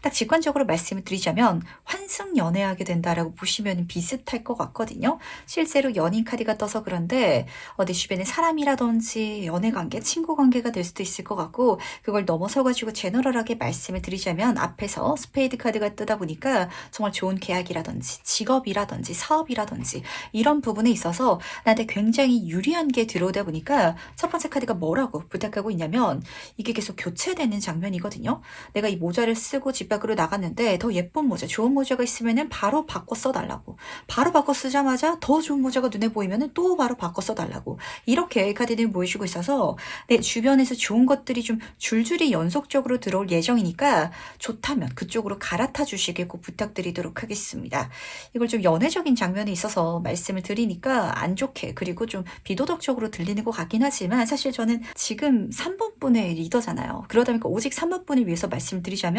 딱 직관적으로 말씀을 드리자면 환승연애하게 된다라고 보시면 비슷할 것 같거든요. 실제로 연인 카드가 떠서 그런데 내 주변에 사람이라든지 연애관계, 친구관계가 될 수도 있을 것 같고 그걸 넘어서가지고 제너럴하게 말씀을 드리자면 앞에서 스페이드 카드가 뜨다 보니까 정말 좋은 계약이라든지 직업이라든지 사업이라든지 이런 부분에 있어서 나한테 굉장히 유리한 게 들어오다 보니까 첫 번째 카드가 뭐라고 부탁하고 있냐면 이게 계속 교체되는 장면이거든요. 내가 이 모자를 쓰고 집 밖으로 나갔는데 더 예쁜 모자, 좋은 모자가 있으면은 바로 바꿔 써달라고. 바로 바꿔 쓰자마자 더 좋은 모자가 눈에 보이면은 또 바로 바꿔 써달라고. 이렇게 카드들이 보여주고 있어서 내 주변에서 좋은 것들이 좀 줄줄이 연속적으로 들어올 예정이니까 좋다면 그쪽으로 갈아타 주시길 꼭 부탁드리도록 하겠습니다. 이걸 좀 연애적인 장면에 있어서 말씀을 드리니까 안 좋게 그리고 좀 비도덕적으로 들리는 것 같긴 하지만 사실 저는 지금 3번 분의 리더잖아요. 그러다 보니까 오직 3번 분을 위해서 말씀을 드리자면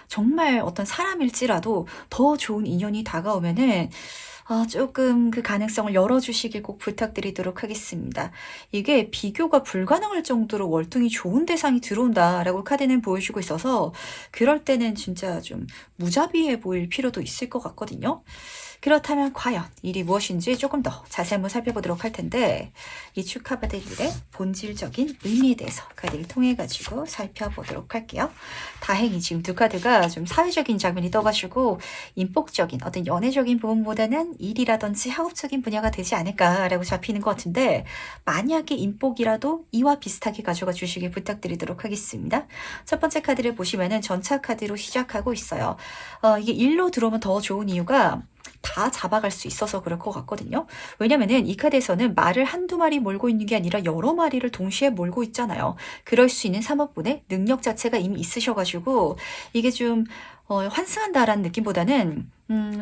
정말 어떤 사람일지라도 더 좋은 인연이 다가오면은 조금 그 가능성을 열어주시길 꼭 부탁드리도록 하겠습니다. 이게 비교가 불가능할 정도로 월등히 좋은 대상이 들어온다라고 카드는 보여주고 있어서 그럴 때는 진짜 좀 무자비해 보일 필요도 있을 것 같거든요. 그렇다면 과연 일이 무엇인지 조금 더 자세히 한번 살펴보도록 할 텐데 이 축하받을 일의 본질적인 의미에 대해서 카드를 통해 가지고 살펴보도록 할게요. 다행히 지금 두 카드가 좀 사회적인 장면이 떠가지고 인복적인 어떤 연애적인 부분보다는 일이라든지 학업적인 분야가 되지 않을까라고 잡히는 것 같은데 만약에 인복이라도 이와 비슷하게 가져가 주시길 부탁드리도록 하겠습니다. 첫 번째 카드를 보시면은 전차 카드로 시작하고 있어요. 이게 일로 들어오면 더 좋은 이유가 다 잡아갈 수 있어서 그럴 것 같거든요. 왜냐면은 이 카드에서는 말을 한두 마리 몰고 있는 게 아니라 여러 마리를 동시에 몰고 있잖아요. 그럴 수 있는 3번분의 능력 자체가 이미 있으셔가지고 이게 좀 환승한다라는 느낌보다는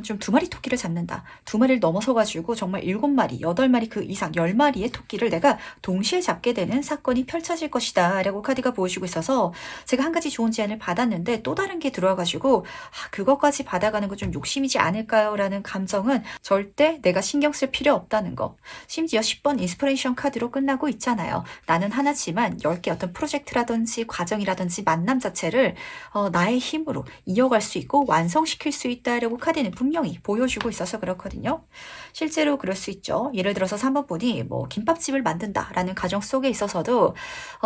좀 두 마리 토끼를 잡는다. 두 마리를 넘어서가지고 정말 7마리, 8마리 그 이상 10마리의 토끼를 내가 동시에 잡게 되는 사건이 펼쳐질 것이다 라고 카드가 보여주고 있어서 제가 한 가지 좋은 제안을 받았는데 또 다른 게 들어와가지고 그것까지 받아가는 거 좀 욕심이지 않을까요? 라는 감정은 절대 내가 신경 쓸 필요 없다는 거. 심지어 10번 인스피레이션 카드로 끝나고 있잖아요. 나는 하나지만 10개 어떤 프로젝트라든지 과정이라든지 만남 자체를 나의 힘으로 이어갈 수 있고 완성시킬 수 있다라고 카드는 분명히 보여주고 있어서 그렇거든요. 실제로 그럴 수 있죠. 예를 들어서 3번 분이 뭐 김밥집을 만든다라는 가정 속에 있어서도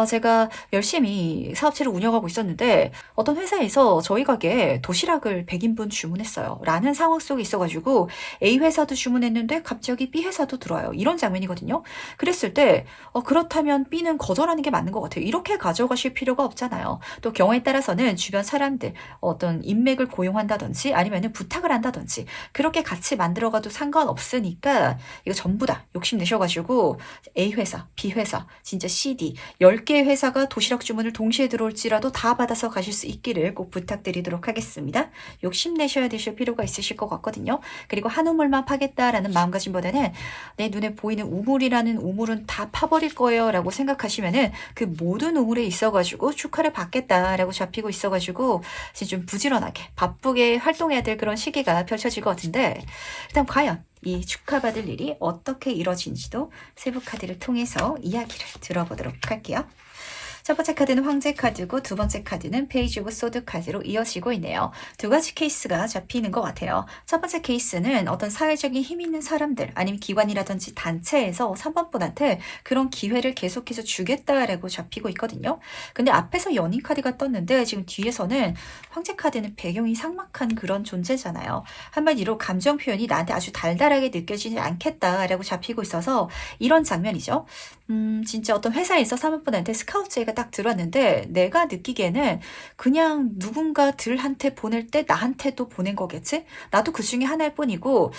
제가 열심히 사업체를 운영하고 있었는데 어떤 회사에서 저희 가게에 도시락을 100인분 주문했어요. 라는 상황 속에 있어가지고 A 회사도 주문했는데 갑자기 B 회사도 들어와요. 이런 장면이거든요. 그랬을 때 그렇다면 B는 거절하는 게 맞는 것 같아요. 이렇게 가져가실 필요가 없잖아요. 또 경우에 따라서는 주변 사람들 어떤 인맥을 고용한다든지 아니면 부탁을 한다든지 그렇게 같이 만들어가도 상관없으니까 이거 전부 다 욕심내셔가지고 A 회사, B 회사, 진짜 CD 10개의 회사가 도시락 주문을 동시에 들어올지라도 다 받아서 가실 수 있기를 꼭 부탁드리도록 하겠습니다. 욕심내셔야 되실 필요가 있으실 것 같거든요. 그리고 한 우물만 파겠다라는 마음가짐보다는 내 눈에 보이는 우물이라는 우물은 다 파버릴 거예요 라고 생각하시면은 그 모든 우물에 있어가지고 축하를 받겠다라고 잡히고 있어가지고 좀 부지런하게 바쁘게 활동해야 될 그런 시기가 전개가 펼쳐질 것 같은데 일단 과연 이 축하받을 일이 어떻게 이뤄진지도 세부 카드를 통해서 이야기를 들어보도록 할게요. 첫 번째 카드는 황제 카드고 두 번째 카드는 페이지 오브 소드 카드로 이어지고 있네요. 두 가지 케이스가 잡히는 것 같아요. 첫 번째 케이스는 어떤 사회적인 힘 있는 사람들 아니면 기관이라든지 단체에서 3번 분한테 그런 기회를 계속해서 주겠다라고 잡히고 있거든요. 근데 앞에서 연인 카드가 떴는데 지금 뒤에서는 황제 카드는 배경이 삭막한 그런 존재잖아요. 한마디로 감정 표현이 나한테 아주 달달하게 느껴지지 않겠다라고 잡히고 있어서 이런 장면이죠. 진짜 어떤 회사에서 사모분한테 스카우트 제의가 딱 들어왔는데 내가 느끼기에는 그냥 누군가들한테 보낼 때 나한테도 보낸 거겠지? 나도 그 중에 하나일 뿐이고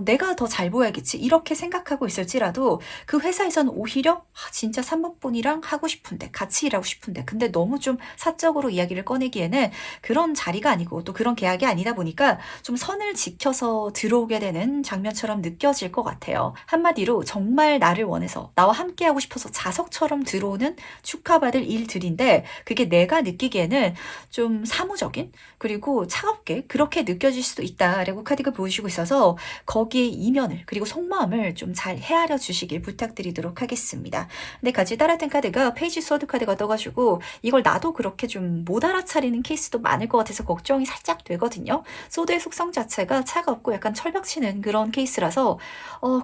내가 더 잘 보여야겠지? 이렇게 생각하고 있을지라도 그 회사에서는 오히려 진짜 사모분이랑 하고 싶은데 같이 일하고 싶은데 근데 너무 좀 사적으로 이야기를 꺼내기에는 그런 자리가 아니고 또 그런 계약이 아니다 보니까 좀 선을 지켜서 들어오게 되는 장면처럼 느껴질 것 같아요. 한마디로 정말 나를 원해서 나와 함께하고 싶어서 자석처럼 들어오는 축하받을 일들인데 그게 내가 느끼기에는 좀 사무적인 그리고 차갑게 그렇게 느껴질 수도 있다라고 카드가 보여주고 있어서 거기에 이면을 그리고 속마음을 좀 잘 헤아려 주시길 부탁드리도록 하겠습니다. 근데 같이 따랐던 카드가 페이지 소드 카드가 떠가지고 이걸 나도 그렇게 좀 못 알아차리는 케이스도 많을 것 같아서 걱정이 살짝 되거든요. 소드의 속성 자체가 차갑고 약간 철벽치는 그런 케이스라서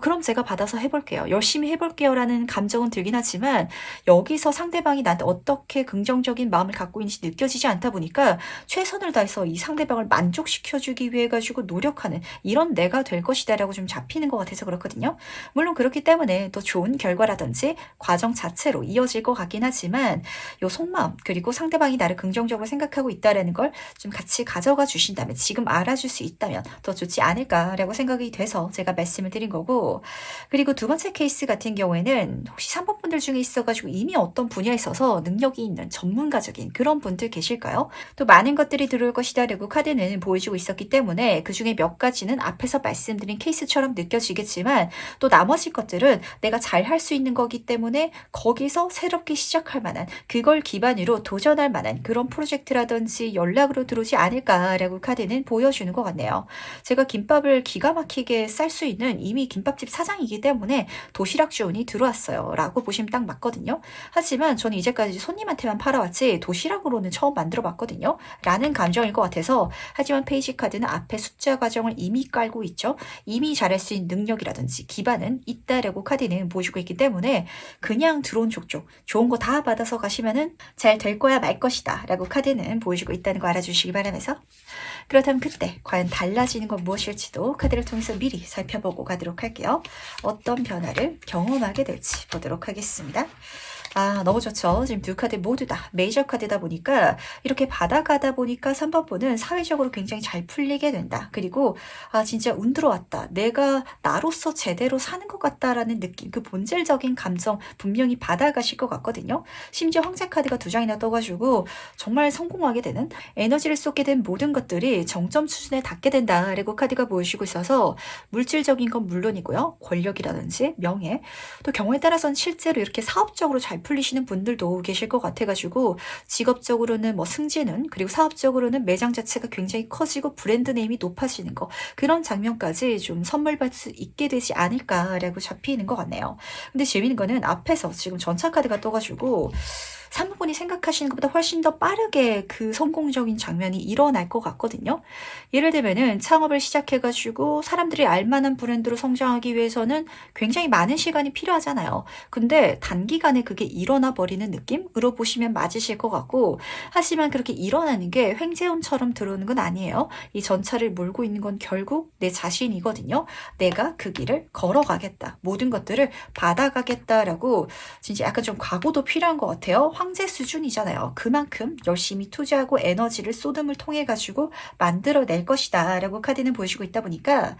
그럼 제가 받아서 해볼게요. 열심히 해볼게요 라는 감정은 들긴 하지만 여기서 상대방이 나한테 어떻게 긍정적인 마음을 갖고 있는지 느껴지지 않다 보니까 최선을 다해서 이 상대방을 만족시켜주기 위해 가지고 노력하는 이런 내가 될 것이다 라고 좀 잡히는 것 같아서 그렇거든요. 물론 그렇기 때문에 더 좋은 결과라든지 과정 자체로 이어질 것 같긴 하지만 요 속마음 그리고 상대방이 나를 긍정적으로 생각하고 있다라는 걸 좀 같이 가져가 주신다면 지금 알아줄 수 있다면 더 좋지 않을까라고 생각이 돼서 제가 말씀을 드린 거고 그리고 두 번째 케이스 같은 경우에는 혹시 3번 분들 중에 있어가지고 이미 어떤 분야에 있어서 능력이 있는 전문가적인 그런 분들 계실까요? 또 많은 것들이 들어올 것이다 라고 카드는 보여주고 있었기 때문에 그 중에 몇 가지는 앞에서 말씀드린 케이스처럼 느껴지겠지만 또 나머지 것들은 내가 잘 할 수 있는 거기 때문에 거기서 새롭게 시작할 만한 그걸 기반으로 도전할 만한 그런 프로젝트라든지 연락으로 들어오지 않을까라고 카드는 보여주는 것 같네요. 제가 김밥을 기가 막히게 쌀 수 있는 이미 김밥집 사장이기 때문에 도시락 주문이 들어왔어요 라고 보시면 딱 맞거든요. 하지만 저는 이제까지 손님한테만 팔아왔지 도시락으로는 처음 만들어 봤거든요 라는 감정일 것 같아서 하지만 페이지 카드는 앞에 숫자 과정을 이미 깔고 있죠. 이미 잘할 수 있는 능력이라든지 기반은 있다라고 카드는 보여주고 있기 때문에 그냥 들어온 족족 좋은 거 다 받아서 가시면은 잘 될 거야 말 것이다 라고 카드는 보여주고 있다는 거 알아주시기 바라면서 그렇다면 그때 과연 달라지는 건 무엇일지도 카드를 통해서 미리 살펴보고 가도록 할게요. 어떤 변화를 경험하게 될지 보도록 하겠습니다. 너무 좋죠. 지금 두 카드 모두 다 메이저 카드다 보니까 이렇게 받아가다 보니까 3번 분은 사회적으로 굉장히 잘 풀리게 된다. 그리고 진짜 운 들어왔다. 내가 나로서 제대로 사는 것 같다라는 느낌, 그 본질적인 감정 분명히 받아가실 것 같거든요. 심지어 황제 카드가 두 장이나 떠가지고 정말 성공하게 되는 에너지를 쏟게 된 모든 것들이 정점 수준에 닿게 된다. 라고 카드가 보여주고 있어서 물질적인 건 물론이고요. 권력이라든지 명예, 또 경우에 따라서는 실제로 이렇게 사업적으로 잘 풀리시는 분들도 계실 것 같아가지고 직업적으로는 뭐 승진은 그리고 사업적으로는 매장 자체가 굉장히 커지고 브랜드 네임이 높아지는 거 그런 장면까지 좀 선물 받을 수 있게 되지 않을까라고 잡히는 것 같네요. 근데 재밌는 거는 앞에서 지금 전차 카드가 떠가지고 사모분이 생각하시는 것보다 훨씬 더 빠르게 그 성공적인 장면이 일어날 것 같거든요. 예를 들면은 창업을 시작해가지고 사람들이 알만한 브랜드로 성장하기 위해서는 굉장히 많은 시간이 필요하잖아요. 근데 단기간에 그게 일어나 버리는 느낌으로 보시면 맞으실 것 같고 하지만 그렇게 일어나는 게 횡재운처럼 들어오는 건 아니에요. 이 전차를 몰고 있는 건 결국 내 자신이거든요. 내가 그 길을 걸어가겠다. 모든 것들을 받아가겠다라고 진짜 약간 좀 각오도 필요한 것 같아요. 황제 수준이잖아요. 그만큼 열심히 투자하고 에너지를 쏟음을 통해 가지고 만들어낼 것이다 라고 카드는 보여주고 있다 보니까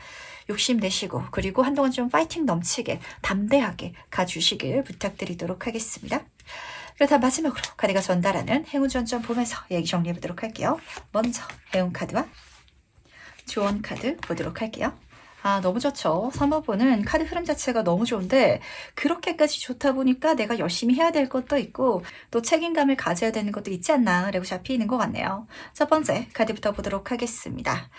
욕심내시고 그리고 한동안 좀 파이팅 넘치게 담대하게 가주시길 부탁드리도록 하겠습니다. 그렇다 마지막으로 카드가 전달하는 행운 전점 보면서 얘기 정리해보도록 할게요. 먼저 행운 카드와 조언 카드 보도록 할게요. 아, 너무 좋죠. 사모부는 카드 흐름 자체가 너무 좋은데 그렇게까지 좋다 보니까 내가 열심히 해야 될 것도 있고 또 책임감을 가져야 되는 것도 있지 않나 라고 잡히는 것 같네요. 첫 번째 카드부터 보도록 하겠습니다.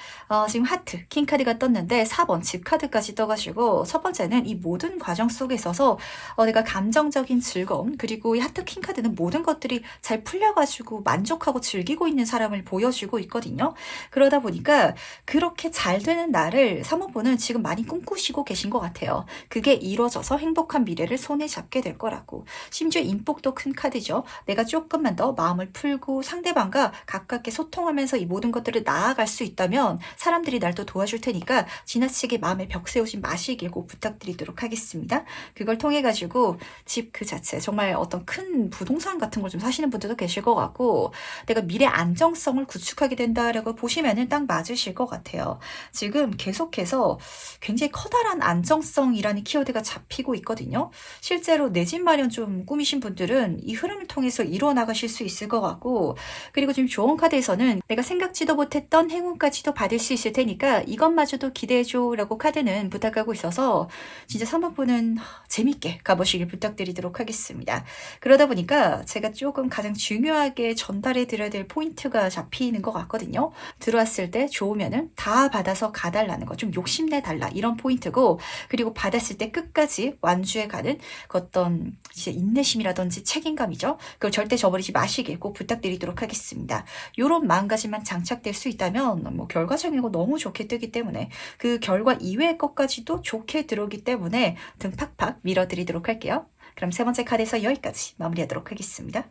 지금 하트, 킹 카드가 떴는데 4번 집 카드까지 떠가지고 첫 번째는 이 모든 과정 속에 있어서 내가 감정적인 즐거움 그리고 이 하트 킹 카드는 모든 것들이 잘 풀려가지고 만족하고 즐기고 있는 사람을 보여주고 있거든요. 그러다 보니까 그렇게 잘 되는 나를 사모부는 지금 많이 꿈꾸시고 계신 것 같아요. 그게 이루어져서 행복한 미래를 손에 잡게 될 거라고. 심지어 인복도 큰 카드죠. 내가 조금만 더 마음을 풀고 상대방과 가깝게 소통하면서 이 모든 것들을 나아갈 수 있다면 사람들이 날 또 도와줄 테니까 지나치게 마음에 벽 세우지 마시길 꼭 부탁드리도록 하겠습니다. 그걸 통해 가지고 집 그 자체 정말 어떤 큰 부동산 같은 걸 좀 사시는 분들도 계실 것 같고 내가 미래 안정성을 구축하게 된다라고 보시면은 딱 맞으실 것 같아요. 지금 계속해서 굉장히 커다란 안정성이라는 키워드가 잡히고 있거든요. 실제로 내 집 마련 좀 꾸미신 분들은 이 흐름을 통해서 이루어 나가실 수 있을 것 같고 그리고 지금 조언 카드에서는 내가 생각지도 못했던 행운까지도 받을 수 있을 테니까 이것마저도 기대해줘 라고 카드는 부탁하고 있어서 진짜 3번분은 재밌게 가보시길 부탁드리도록 하겠습니다. 그러다 보니까 제가 조금 가장 중요하게 전달해 드려야 될 포인트가 잡히는 것 같거든요. 들어왔을 때 좋으면은 다 받아서 가달라는 거, 좀 욕심내 달라 이런 포인트고 그리고 받았을 때 끝까지 완주해 가는 그 어떤 이제 인내심이라든지 책임감이죠. 그걸 절대 저버리지 마시길 꼭 부탁드리도록 하겠습니다. 요런 마음가짐만 장착될 수 있다면 뭐 결과적인 거 너무 좋게 뜨기 때문에 그 결과 이외의 것까지도 좋게 들어오기 때문에 등 팍팍 밀어드리도록 할게요. 그럼 세 번째 카드에서 여기까지 마무리하도록 하겠습니다.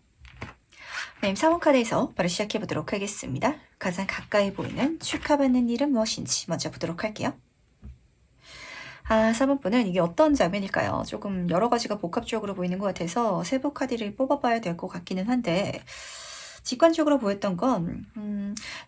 네, 3번 카드에서 바로 시작해 보도록 하겠습니다. 가장 가까이 보이는 축하받는 일은 무엇인지 먼저 보도록 할게요. 3번분은 이게 어떤 장면일까요? 조금 여러 가지가 복합적으로 보이는 것 같아서 세부 카드를 뽑아봐야 될 것 같기는 한데 직관적으로 보였던 건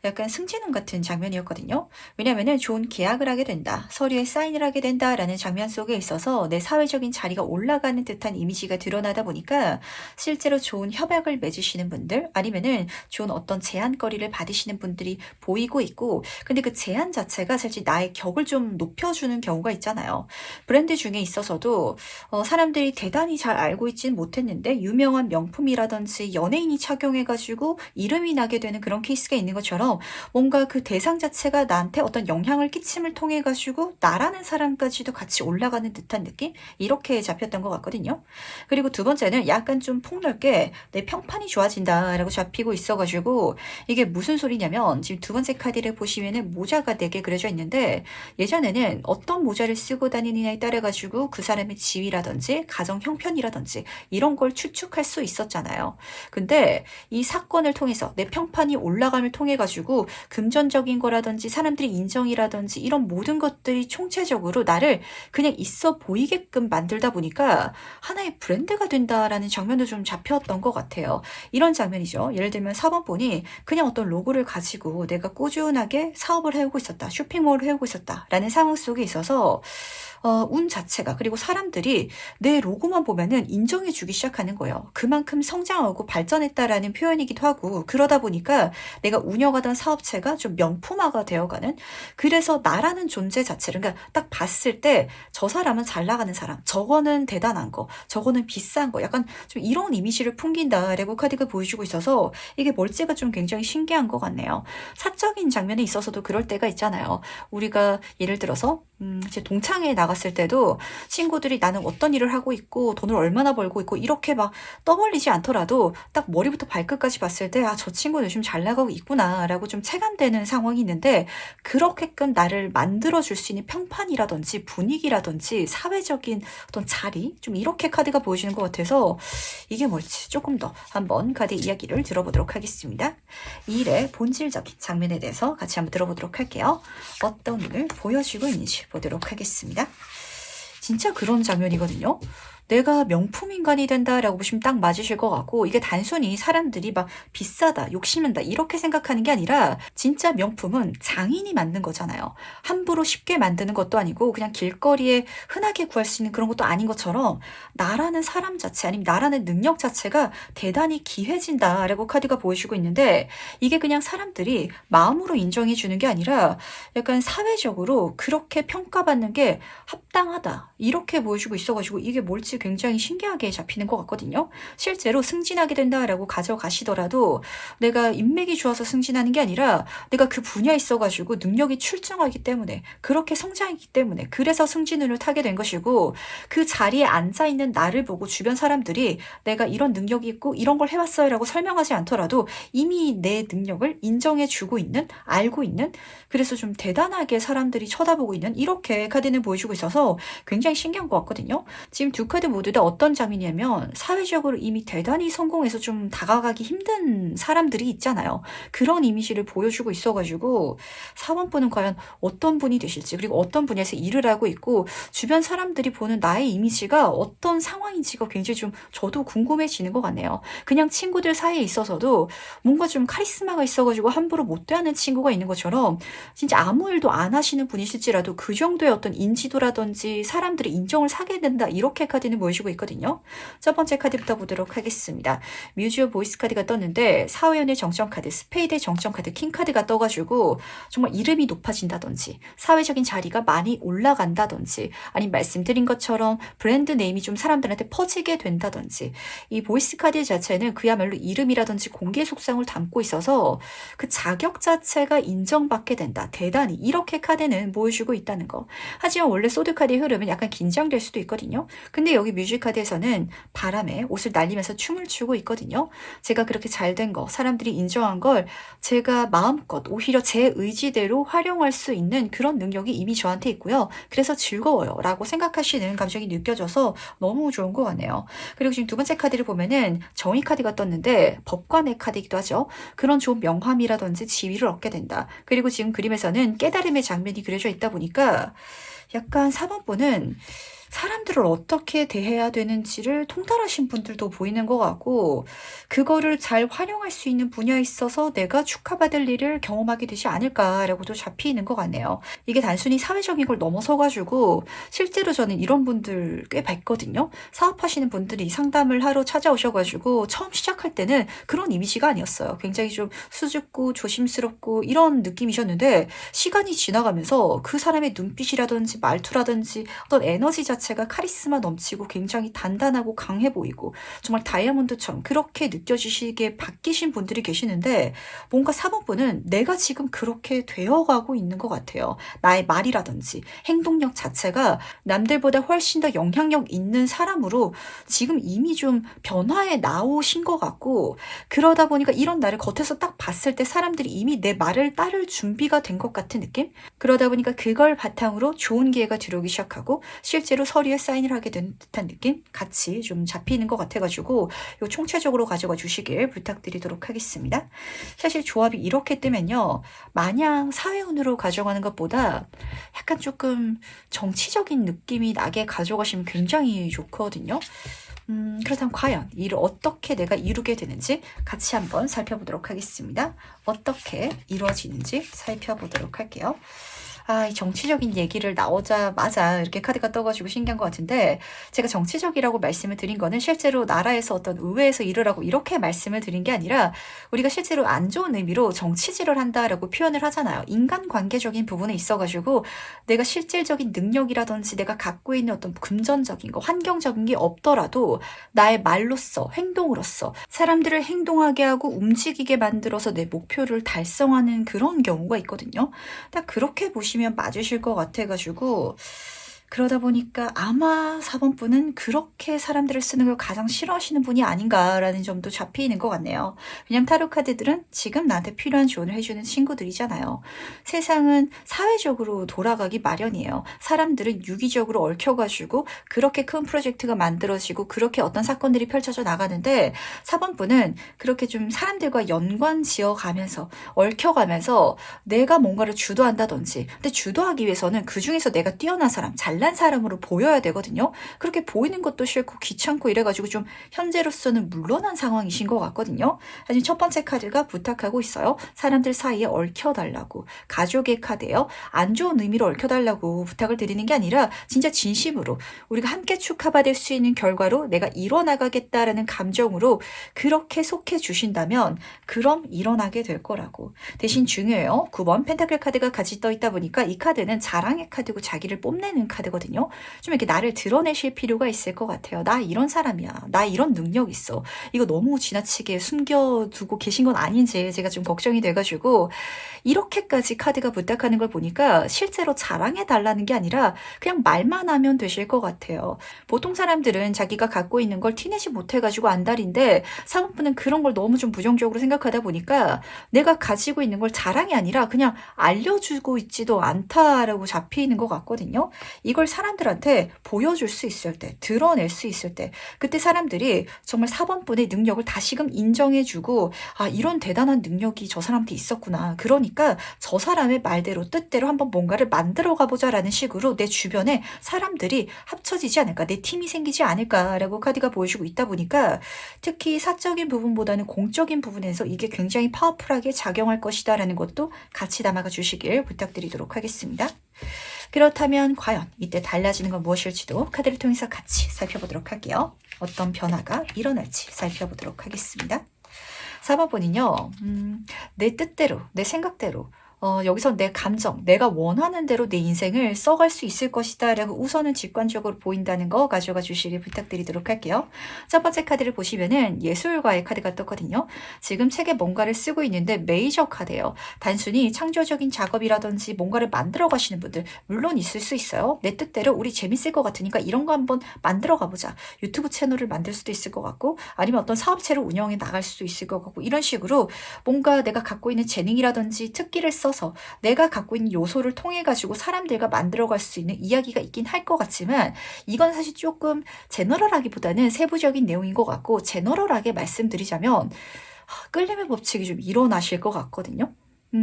약간 승진운 같은 장면이었거든요. 왜냐면은 좋은 계약을 하게 된다, 서류에 사인을 하게 된다라는 장면 속에 있어서 내 사회적인 자리가 올라가는 듯한 이미지가 드러나다 보니까 실제로 좋은 협약을 맺으시는 분들 아니면은 좋은 어떤 제안거리를 받으시는 분들이 보이고 있고 근데 그 제안 자체가 사실 나의 격을 좀 높여주는 경우가 있잖아요. 브랜드 중에 있어서도 사람들이 대단히 잘 알고 있지는 못했는데 유명한 명품이라든지 연예인이 착용해가지고 이름이 나게 되는 그런 케이스가 있는 것처럼 뭔가 그 대상 자체가 나한테 어떤 영향을 끼침을 통해 가지고 나라는 사람까지도 같이 올라가는 듯한 느낌? 이렇게 잡혔던 것 같거든요. 그리고 두 번째는 약간 좀 폭넓게 내 평판이 좋아진다라고 잡히고 있어가지고 이게 무슨 소리냐면 지금 두 번째 카드를 보시면은 모자가 4개 그려져 있는데 예전에는 어떤 모자를 쓰고 다니느냐에 따라 가지고 그 사람의 지위라든지 가정 형편이라든지 이런 걸 추측할 수 있었잖아요. 근데 이 사건을 통해서 내 평판이 올라감을 통해 가지고 금전적인 거라든지 사람들의 인정이라든지 이런 모든 것들이 총체적으로 나를 그냥 있어 보이게끔 만들다 보니까 하나의 브랜드가 된다라는 장면도 좀 잡혔던 것 같아요. 이런 장면이죠. 예를 들면 4번 분이 그냥 어떤 로고를 가지고 내가 꾸준하게 사업을 해오고 있었다, 쇼핑몰을 해오고 있었다 라는 상황 속에 있어서 운 자체가 그리고 사람들이 내 로고만 보면은 인정해 주기 시작하는 거예요. 그만큼 성장하고 발전했다라는 표현이기도 하고 그러다 보니까 내가 운영하던 사업체가 좀 명품화가 되어가는 그래서 나라는 존재 자체를 그러니까 딱 봤을 때 저 사람은 잘 나가는 사람 저거는 대단한 거 저거는 비싼 거 약간 좀 이런 이미지를 풍긴다 레고 카드가 보여주고 있어서 이게 멀찌가 좀 굉장히 신기한 것 같네요. 사적인 장면에 있어서도 그럴 때가 있잖아요. 우리가 예를 들어서 이제 동창회에 나갔을 때도 친구들이 나는 어떤 일을 하고 있고 돈을 얼마나 벌고 있고 이렇게 막 떠벌리지 않더라도 딱 머리부터 발끝까지 봤을 때 아, 저 친구는 요즘 잘 나가고 있구나 라고 좀 체감되는 상황이 있는데 그렇게끔 나를 만들어줄 수 있는 평판이라든지 분위기라든지 사회적인 어떤 자리 좀 이렇게 카드가 보여주는 것 같아서 이게 뭘지 조금 더 한번 카드 이야기를 들어보도록 하겠습니다. 이 일의 본질적인 장면에 대해서 같이 한번 들어보도록 할게요. 어떤 일을 보여주고 있는지 보도록 하겠습니다. 진짜 그런 장면이거든요. 내가 명품 인간이 된다라고 보시면 딱 맞으실 것 같고, 이게 단순히 사람들이 막 비싸다, 욕심낸다 이렇게 생각하는 게 아니라 진짜 명품은 장인이 만든 거잖아요. 함부로 쉽게 만드는 것도 아니고 그냥 길거리에 흔하게 구할 수 있는 그런 것도 아닌 것처럼 나라는 사람 자체 아니면 나라는 능력 자체가 대단히 귀해진다라고 카드가 보여주고 있는데, 이게 그냥 사람들이 마음으로 인정해 주는 게 아니라 약간 사회적으로 그렇게 평가받는 게 합당하다 이렇게 보여주고 있어가지고, 이게 뭘지 굉장히 신기하게 잡히는 것 같거든요. 실제로 승진하게 된다라고 가져가시더라도 내가 인맥이 좋아서 승진하는 게 아니라 내가 그 분야에 있어가지고 능력이 출중하기 때문에, 그렇게 성장했기 때문에 그래서 승진을 타게 된 것이고, 그 자리에 앉아있는 나를 보고 주변 사람들이 내가 이런 능력이 있고 이런 걸 해왔어요 라고 설명하지 않더라도 이미 내 능력을 인정해주고 있는, 알고 있는, 그래서 좀 대단하게 사람들이 쳐다보고 있는, 이렇게 카드는 보여주고 있어서 굉장히 신기한 것 같거든요. 지금 두 카드 모두 다 어떤 장면이냐면 사회적으로 이미 대단히 성공해서 좀 다가가기 힘든 사람들이 있잖아요. 그런 이미지를 보여주고 있어가지고 4번분은 과연 어떤 분이 되실지, 그리고 어떤 분야에서 일을 하고 있고 주변 사람들이 보는 나의 이미지가 어떤 상황인지가 굉장히 좀 저도 궁금해지는 것 같네요. 그냥 친구들 사이에 있어서도 뭔가 좀 카리스마가 있어가지고 함부로 못 대하는 친구가 있는 것처럼, 진짜 아무 일도 안 하시는 분이실지라도 그 정도의 어떤 인지도라든지 사람들의 인정을 사게 된다, 이렇게 카드는 보여주고 있거든요. 첫 번째 카드부터 보도록 하겠습니다. 뮤즈어 보이스 카드가 떴는데 사회연의 정점 카드, 스페이드의 정점 카드, 킹 카드가 떠가지고 정말 이름이 높아진다든지 사회적인 자리가 많이 올라간다든지, 아니면 말씀드린 것처럼 브랜드 네임이 좀 사람들한테 퍼지게 된다든지, 이 보이스 카드 자체는 그야말로 이름이라든지 공개 속성을 담고 있어서 그 자격 자체가 인정받게 된다, 대단히, 이렇게 카드는 보여주고 있다는 거. 하지만 원래 소드 카드의 흐름은 약간 긴장될 수도 있거든요. 근데 여기 뮤직 카드에서는 바람에 옷을 날리면서 춤을 추고 있거든요. 제가 그렇게 잘 된 거, 사람들이 인정한 걸 제가 마음껏 오히려 제 의지대로 활용할 수 있는 그런 능력이 이미 저한테 있고요. 그래서 즐거워요 라고 생각하시는 감정이 느껴져서 너무 좋은 것 같네요. 그리고 지금 두 번째 카드를 보면은 정의 카드가 떴는데 법관의 카드이기도 하죠. 그런 좋은 명함이라든지 지위를 얻게 된다. 그리고 지금 그림에서는 깨달음의 장면이 그려져 있다 보니까 약간 4번분은 사람들을 어떻게 대해야 되는지를 통달하신 분들도 보이는 것 같고, 그거를 잘 활용할 수 있는 분야에 있어서 내가 축하받을 일을 경험하게 되지 않을까라고도 잡히는 것 같네요. 이게 단순히 사회적인 걸 넘어서가지고 실제로 저는 이런 분들 꽤 봤거든요. 사업하시는 분들이 상담을 하러 찾아오셔가지고 처음 시작할 때는 그런 이미지가 아니었어요. 굉장히 좀 수줍고 조심스럽고 이런 느낌이셨는데, 시간이 지나가면서 그 사람의 눈빛이라든지 말투라든지 어떤 에너지 자체가 카리스마 넘치고 굉장히 단단하고 강해 보이고 정말 다이아몬드처럼 그렇게 느껴지시게 바뀌신 분들이 계시는데, 뭔가 4번분은 내가 지금 그렇게 되어가고 있는 것 같아요. 나의 말이라든지 행동력 자체가 남들보다 훨씬 더 영향력 있는 사람으로 지금 이미 좀 변화에 나오신 것 같고, 그러다 보니까 이런 나를 겉에서 딱 봤을 때 사람들이 이미 내 말을 따를 준비가 된 것 같은 느낌? 그러다 보니까 그걸 바탕으로 좋은 기회가 들어오기 시작하고 실제로 서류에 사인을 하게 된 듯한 느낌 같이 좀 잡히는 것 같아가지고 요 총체적으로 가져가 주시길 부탁드리도록 하겠습니다. 사실 조합이 이렇게 뜨면요, 마냥 사회운으로 가져가는 것보다 약간 조금 정치적인 느낌이 나게 가져가시면 굉장히 좋거든요. 그렇다면 과연 일을 어떻게 내가 이루게 되는지 같이 한번 살펴보도록 하겠습니다. 어떻게 이루어지는지 살펴보도록 할게요. 이 정치적인 얘기를 나오자마자 이렇게 카드가 떠가지고 신기한 것 같은데, 제가 정치적이라고 말씀을 드린 거는 실제로 나라에서 어떤 의회에서 일을 하고 이렇게 말씀을 드린 게 아니라, 우리가 실제로 안 좋은 의미로 정치질을 한다라고 표현을 하잖아요. 인간관계적인 부분에 있어가지고 내가 실질적인 능력이라든지 내가 갖고 있는 어떤 금전적인 거, 환경적인 게 없더라도 나의 말로써, 행동으로써 사람들을 행동하게 하고 움직이게 만들어서 내 목표를 달성하는 그런 경우가 있거든요. 딱 그렇게 보시면 맞으실 것 같아가지고, 그러다 보니까 아마 4번분은 그렇게 사람들을 쓰는 걸 가장 싫어하시는 분이 아닌가라는 점도 잡히는 것 같네요. 왜냐면 타로 카드들은 지금 나한테 필요한 조언을 해주는 친구들이잖아요. 세상은 사회적으로 돌아가기 마련이에요. 사람들은 유기적으로 얽혀가지고 그렇게 큰 프로젝트가 만들어지고 그렇게 어떤 사건들이 펼쳐져 나가는데, 4번분은 그렇게 좀 사람들과 연관 지어가면서 얽혀가면서 내가 뭔가를 주도한다든지, 근데 주도하기 위해서는 그 중에서 내가 뛰어난 사람, 잘 잘난 사람으로 보여야 되거든요. 그렇게 보이는 것도 싫고 귀찮고 이래가지고 좀 현재로서는 물러난 상황이신 것 같거든요. 사실 첫 번째 카드가 부탁하고 있어요. 사람들 사이에 얽혀달라고. 가족의 카드예요. 안 좋은 의미로 얽혀달라고 부탁을 드리는 게 아니라 진짜 진심으로 우리가 함께 축하받을 수 있는 결과로 내가 이뤄나가겠다라는 감정으로 그렇게 속해 주신다면 그럼 일어나게 될 거라고. 대신 중요해요. 9번 펜타클 카드가 같이 떠 있다 보니까 이 카드는 자랑의 카드고 자기를 뽐내는 카드거든요. 좀 이렇게 나를 드러내실 필요가 있을 것 같아요. 나 이런 사람이야. 나 이런 능력 있어. 이거 너무 지나치게 숨겨두고 계신 건 아닌지 제가 좀 걱정이 돼가지고 이렇게까지 카드가 부탁하는 걸 보니까 실제로 자랑해달라는 게 아니라 그냥 말만 하면 되실 것 같아요. 보통 사람들은 자기가 갖고 있는 걸 티내지 못해가지고 안달인데 사모분은 그런 걸 너무 좀 부정적으로 생각하다 보니까 내가 가지고 있는 걸 자랑이 아니라 그냥 알려주고 있지도 않다라고 잡히는 것 같거든요. 이걸 사람들한테 보여줄 수 있을 때, 드러낼 수 있을 때, 그때 사람들이 정말 4번분의 능력을 다시금 인정해주고 아 이런 대단한 능력이 저 사람한테 있었구나. 그러니까 저 사람의 말대로 뜻대로 한번 뭔가를 만들어 가보자라는 식으로 내 주변에 사람들이 합쳐지지 않을까, 내 팀이 생기지 않을까라고 카드가 보여주고 있다 보니까 특히 사적인 부분보다는 공적인 부분에서 이게 굉장히 파워풀하게 작용할 것이다라는 것도 같이 담아가 주시길 부탁드리도록 하겠습니다. 그렇다면 과연 이때 달라지는 건 무엇일지도 카드를 통해서 같이 살펴보도록 할게요. 어떤 변화가 일어날지 살펴보도록 하겠습니다. 4번은요, 내 뜻대로, 내 생각대로, 여기서 내 감정, 내가 원하는 대로 내 인생을 써갈 수 있을 것이다 라고 우선은 직관적으로 보인다는 거 가져가 주시길 부탁드리도록 할게요. 첫 번째 카드를 보시면은 예술가의 카드가 떴거든요. 지금 책에 뭔가를 쓰고 있는데 메이저 카드예요. 단순히 창조적인 작업이라든지 뭔가를 만들어 가시는 분들 물론 있을 수 있어요. 내 뜻대로 우리 재밌을 것 같으니까 이런 거 한번 만들어 가보자. 유튜브 채널을 만들 수도 있을 것 같고 아니면 어떤 사업체를 운영해 나갈 수도 있을 것 같고 이런 식으로 뭔가 내가 갖고 있는 재능이라든지 특기를 써서 내가 갖고 있는 요소를 통해 가지고 사람들과 만들어갈 수 있는 이야기가 있긴 할 것 같지만 이건 사실 조금 제너럴하기보다는 세부적인 내용인 것 같고 제너럴하게 말씀드리자면 끌림의 법칙이 좀 일어나실 것 같거든요.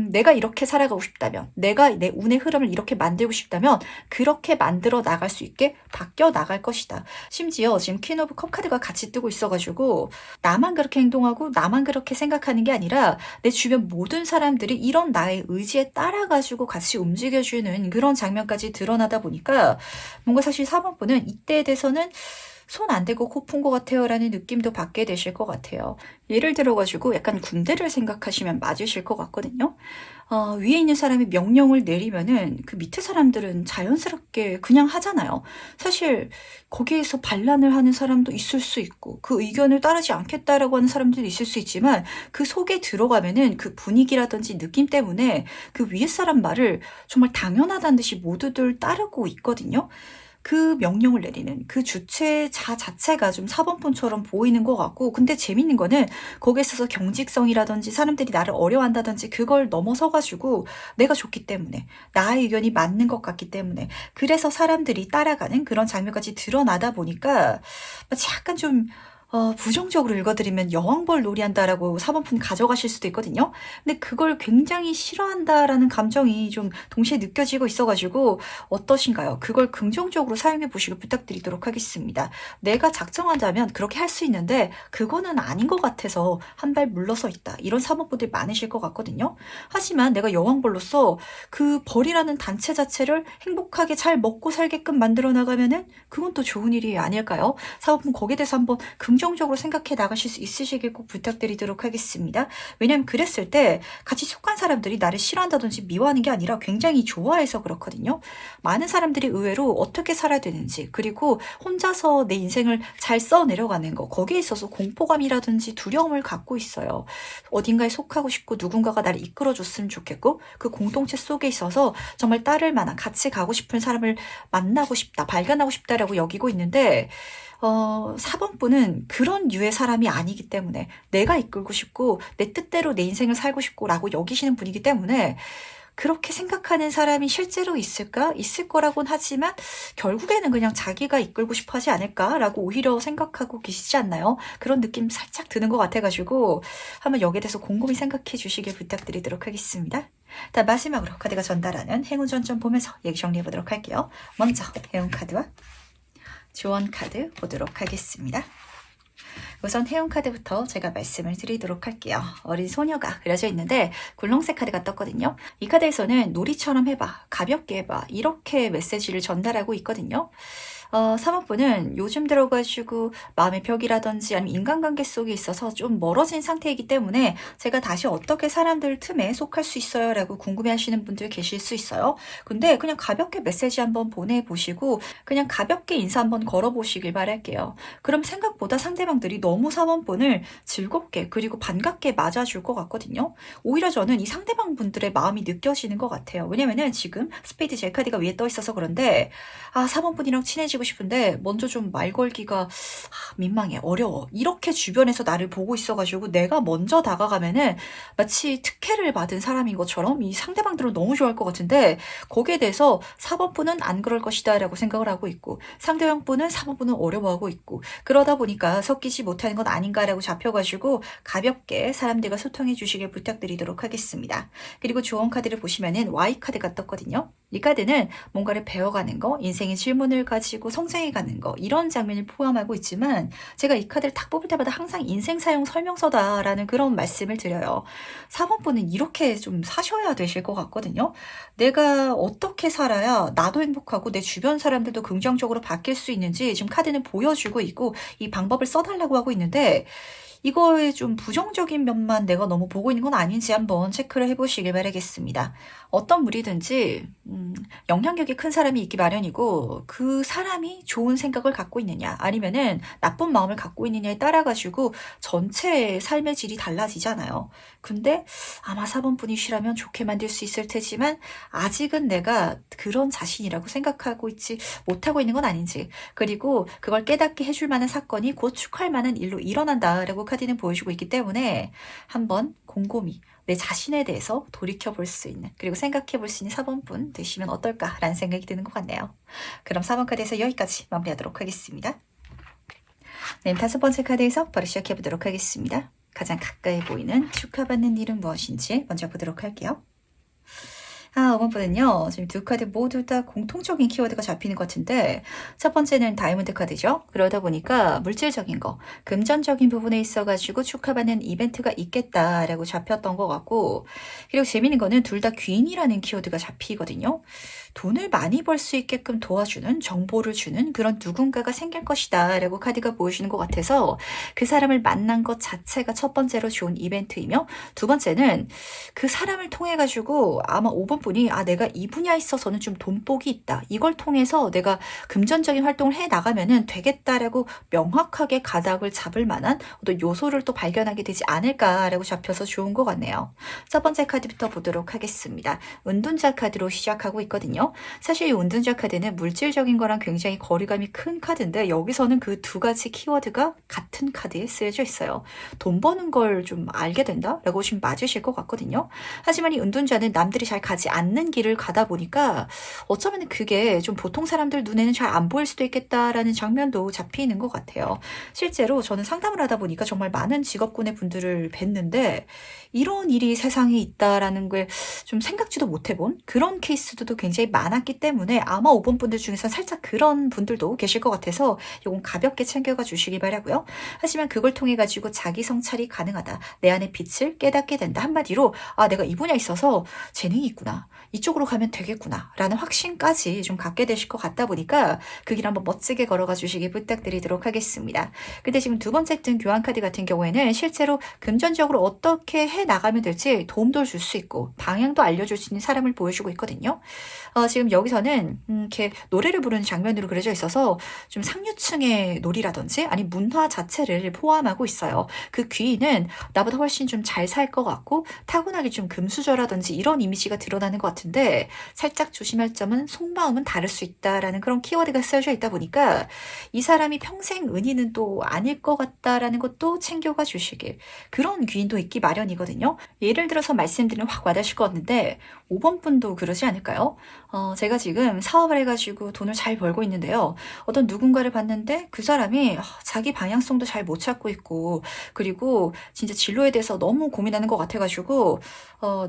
내가 이렇게 살아가고 싶다면, 내가 내 운의 흐름을 이렇게 만들고 싶다면 그렇게 만들어 나갈 수 있게 바뀌어 나갈 것이다. 심지어 지금 퀸 오브 컵 카드가 같이 뜨고 있어가지고 나만 그렇게 행동하고 나만 그렇게 생각하는 게 아니라 내 주변 모든 사람들이 이런 나의 의지에 따라가지고 같이 움직여주는 그런 장면까지 드러나다 보니까 뭔가 사실 4번분은 이때에 대해서는 손 안 대고 코 푼 것 같아요 라는 느낌도 받게 되실 것 같아요. 예를 들어가지고 약간 군대를 생각하시면 맞으실 것 같거든요. 위에 있는 사람이 명령을 내리면은 그 밑에 사람들은 자연스럽게 그냥 하잖아요. 사실 거기에서 반란을 하는 사람도 있을 수 있고 그 의견을 따르지 않겠다라고 하는 사람들도 있을 수 있지만 그 속에 들어가면은 그 분위기라든지 느낌 때문에 그 위에 사람 말을 정말 당연하다는 듯이 모두들 따르고 있거든요. 그 명령을 내리는 그 주체자 자체가 좀 사범폰처럼 보이는 것 같고 근데 재밌는 거는 거기에 있어서 경직성이라든지 사람들이 나를 어려워한다든지 그걸 넘어서가지고 내가 좋기 때문에 나의 의견이 맞는 것 같기 때문에 그래서 사람들이 따라가는 그런 장면까지 드러나다 보니까 약간 좀 부정적으로 읽어드리면 여왕벌 놀이한다라고 사모품 가져가실 수도 있거든요. 근데 그걸 굉장히 싫어한다라는 감정이 좀 동시에 느껴지고 있어가지고 어떠신가요? 그걸 긍정적으로 사용해 보시길 부탁드리도록 하겠습니다. 내가 작정한다면 그렇게 할 수 있는데 그거는 아닌 것 같아서 한 발 물러서 있다. 이런 사모분들이 많으실 것 같거든요. 하지만 내가 여왕벌로서 그 벌이라는 단체 자체를 행복하게 잘 먹고 살게끔 만들어 나가면은 그건 또 좋은 일이 아닐까요? 사모품 거기에 대해서 한번 긍정적으로 생각해 나가실 수 있으시길 꼭 부탁드리도록 하겠습니다. 왜냐면 그랬을 때 같이 속한 사람들이 나를 싫어한다든지 미워하는 게 아니라 굉장히 좋아해서 그렇거든요. 많은 사람들이 의외로 어떻게 살아야 되는지 그리고 혼자서 내 인생을 잘 써내려가는 거 거기에 있어서 공포감이라든지 두려움을 갖고 있어요. 어딘가에 속하고 싶고 누군가가 나를 이끌어줬으면 좋겠고 그 공동체 속에 있어서 정말 따를 만한 같이 가고 싶은 사람을 만나고 싶다, 발견하고 싶다라고 여기고 있는데 4번분은 그런 류의 사람이 아니기 때문에 내가 이끌고 싶고 내 뜻대로 내 인생을 살고 싶고 라고 여기시는 분이기 때문에 그렇게 생각하는 사람이 실제로 있을까? 있을 거라고는 하지만 결국에는 그냥 자기가 이끌고 싶어 하지 않을까라고 오히려 생각하고 계시지 않나요? 그런 느낌 살짝 드는 것 같아가지고 한번 여기에 대해서 곰곰이 생각해 주시길 부탁드리도록 하겠습니다. 자, 마지막으로 카드가 전달하는 행운 전점 보면서 얘기 정리해 보도록 할게요. 먼저 행운 카드와 조언 카드 보도록 하겠습니다. 우선 해운 카드부터 제가 말씀을 드리도록 할게요. 어린 소녀가 그려져 있는데 굴렁쇠 카드가 떴거든요. 이 카드에서는 놀이처럼 해봐, 가볍게 해봐, 이렇게 메시지를 전달하고 있거든요. 사모분은 요즘 들어가지고 마음의 벽이라든지 아니면 인간관계 속에 있어서 좀 멀어진 상태이기 때문에 제가 다시 어떻게 사람들 틈에 속할 수 있어요? 라고 궁금해하시는 분들 계실 수 있어요. 근데 그냥 가볍게 메시지 한번 보내보시고 그냥 가볍게 인사 한번 걸어보시길 바랄게요. 그럼 생각보다 상대방들이 너무 사모분을 즐겁게 그리고 반갑게 맞아줄 것 같거든요. 오히려 저는 이 상대방 분들의 마음이 느껴지는 것 같아요. 왜냐면은 지금 스페이드 제 카드가 위에 떠 있어서 그런데 사모분이랑 친해지고 싶은데 먼저 좀 말 걸기가 민망해, 어려워. 이렇게 주변에서 나를 보고 있어가지고 내가 먼저 다가가면은 마치 특혜를 받은 사람인 것처럼 이 상대방들은 너무 좋아할 것 같은데 거기에 대해서 4번분은 안 그럴 것이다 라고 생각을 하고 있고 상대방분은 4번분은 어려워하고 있고 그러다 보니까 섞이지 못하는 건 아닌가라고 잡혀가지고 가볍게 사람들과 소통해 주시길 부탁드리도록 하겠습니다. 그리고 조언 카드를 보시면은 Y 카드가 떴거든요. 이 카드는 뭔가를 배워가는 거, 인생의 질문을 가지고 성장해가는 거 이런 장면을 포함하고 있지만 제가 이 카드를 딱 뽑을 때마다 항상 인생 사용 설명서다라는 그런 말씀을 드려요. 4번분은 이렇게 좀 사셔야 되실 것 같거든요. 내가 어떻게 살아야 나도 행복하고 내 주변 사람들도 긍정적으로 바뀔 수 있는지 지금 카드는 보여주고 있고 이 방법을 써달라고 하고 있는데 이거에 좀 부정적인 면만 내가 너무 보고 있는 건 아닌지 한번 체크를 해보시길 바라겠습니다. 어떤 무리든지 영향력이 큰 사람이 있기 마련이고 그 사람이 좋은 생각을 갖고 있느냐 아니면은 나쁜 마음을 갖고 있느냐에 따라 가지고 전체 삶의 질이 달라지잖아요. 근데 아마 4번 분이시라면 좋게 만들 수 있을 테지만 아직은 내가 그런 자신이라고 생각하고 있지 못하고 있는 건 아닌지 그리고 그걸 깨닫게 해줄 만한 사건이 곧 축하할 만한 일로 일어난다라고 카드는 보여주고 있기 때문에 한번 곰곰이 내 자신에 대해서 돌이켜볼 수 있는 그리고 생각해볼 수 있는 4번분 되시면 어떨까라는 생각이 드는 것 같네요. 그럼 4번 카드에서 여기까지 마무리하도록 하겠습니다. 네, 5번째 카드에서 바로 시작해보도록 하겠습니다. 가장 가까이 보이는 축하받는 일은 무엇인지 먼저 보도록 할게요. 5번분은요. 지금 두 카드 모두 다 공통적인 키워드가 잡히는 것 같은데 첫 번째는 다이아몬드 카드죠. 그러다 보니까 물질적인 거, 금전적인 부분에 있어가지고 축하받는 이벤트가 있겠다라고 잡혔던 것 같고 그리고 재미있는 거는 둘 다 귀인이라는 키워드가 잡히거든요. 돈을 많이 벌 수 있게끔 도와주는 정보를 주는 그런 누군가가 생길 것이다 라고 카드가 보여주는 것 같아서 그 사람을 만난 것 자체가 첫 번째로 좋은 이벤트이며 두 번째는 그 사람을 통해 가지고 아마 5번 분이 내가 이 분야에 있어서는 좀 돈복이 있다. 이걸 통해서 내가 금전적인 활동을 해 나가면은 되겠다라고 명확하게 가닥을 잡을 만한 어떤 요소를 또 발견하게 되지 않을까라고 잡혀서 좋은 것 같네요. 첫 번째 카드부터 보도록 하겠습니다. 은둔자 카드로 시작하고 있거든요. 사실 이 은둔자 카드는 물질적인 거랑 굉장히 거리감이 큰 카드인데 여기서는 그 두 가지 키워드가 같은 카드에 쓰여져 있어요. 돈 버는 걸 좀 알게 된다라고 지금 맞으실 것 같거든요. 하지만 이 은둔자는 남들이 잘 가지 않는 길을 가다 보니까 어쩌면 그게 좀 보통 사람들 눈에는 잘 안 보일 수도 있겠다라는 장면도 잡히는 것 같아요. 실제로 저는 상담을 하다 보니까 정말 많은 직업군의 분들을 뵀는데 이런 일이 세상에 있다라는 걸 좀 생각지도 못해본 그런 케이스도 굉장히 많았기 때문에 아마 5번 분들 중에서 살짝 그런 분들도 계실 것 같아서 이건 가볍게 챙겨가 주시기 바라고요. 하지만 그걸 통해 가지고 자기 성찰이 가능하다. 내 안의 빛을 깨닫게 된다. 한마디로 내가 이 분야에 있어서 재능이 있구나. 이쪽으로 가면 되겠구나 라는 확신까지 좀 갖게 되실 것 같다 보니까 그 길 한번 멋지게 걸어가 주시기 부탁드리도록 하겠습니다. 근데 지금 두 번째 뜬 교환 카드 같은 경우에는 실제로 금전적으로 어떻게 해 나가면 될지 도움도 줄 수 있고 방향도 알려줄 수 있는 사람을 보여주고 있거든요. 지금 여기서는 이렇게 노래를 부르는 장면으로 그려져 있어서 좀 상류층의 놀이라든지 아니 문화 자체를 포함하고 있어요. 그 귀인은 나보다 훨씬 좀 잘 살 것 같고 타고나게 좀 금수저라든지 이런 이미지가 드러나는 것 같은데 살짝 조심할 점은 속마음은 다를 수 있다라는 그런 키워드가 쓰여져 있다 보니까 이 사람이 평생 은인은 또 아닐 것 같다라는 것도 챙겨가 주시길. 그런 귀인도 있기 마련이거든요. 예를 들어서 말씀드리면 확 와닿으실 것 같은데 5번 분도 그러지 않을까요? 제가 지금 사업을 해가지고 돈을 잘 벌고 있는데요. 어떤 누군가를 봤는데 그 사람이 자기 방향성도 잘 못 찾고 있고 그리고 진짜 진로에 대해서 너무 고민하는 것 같아가지고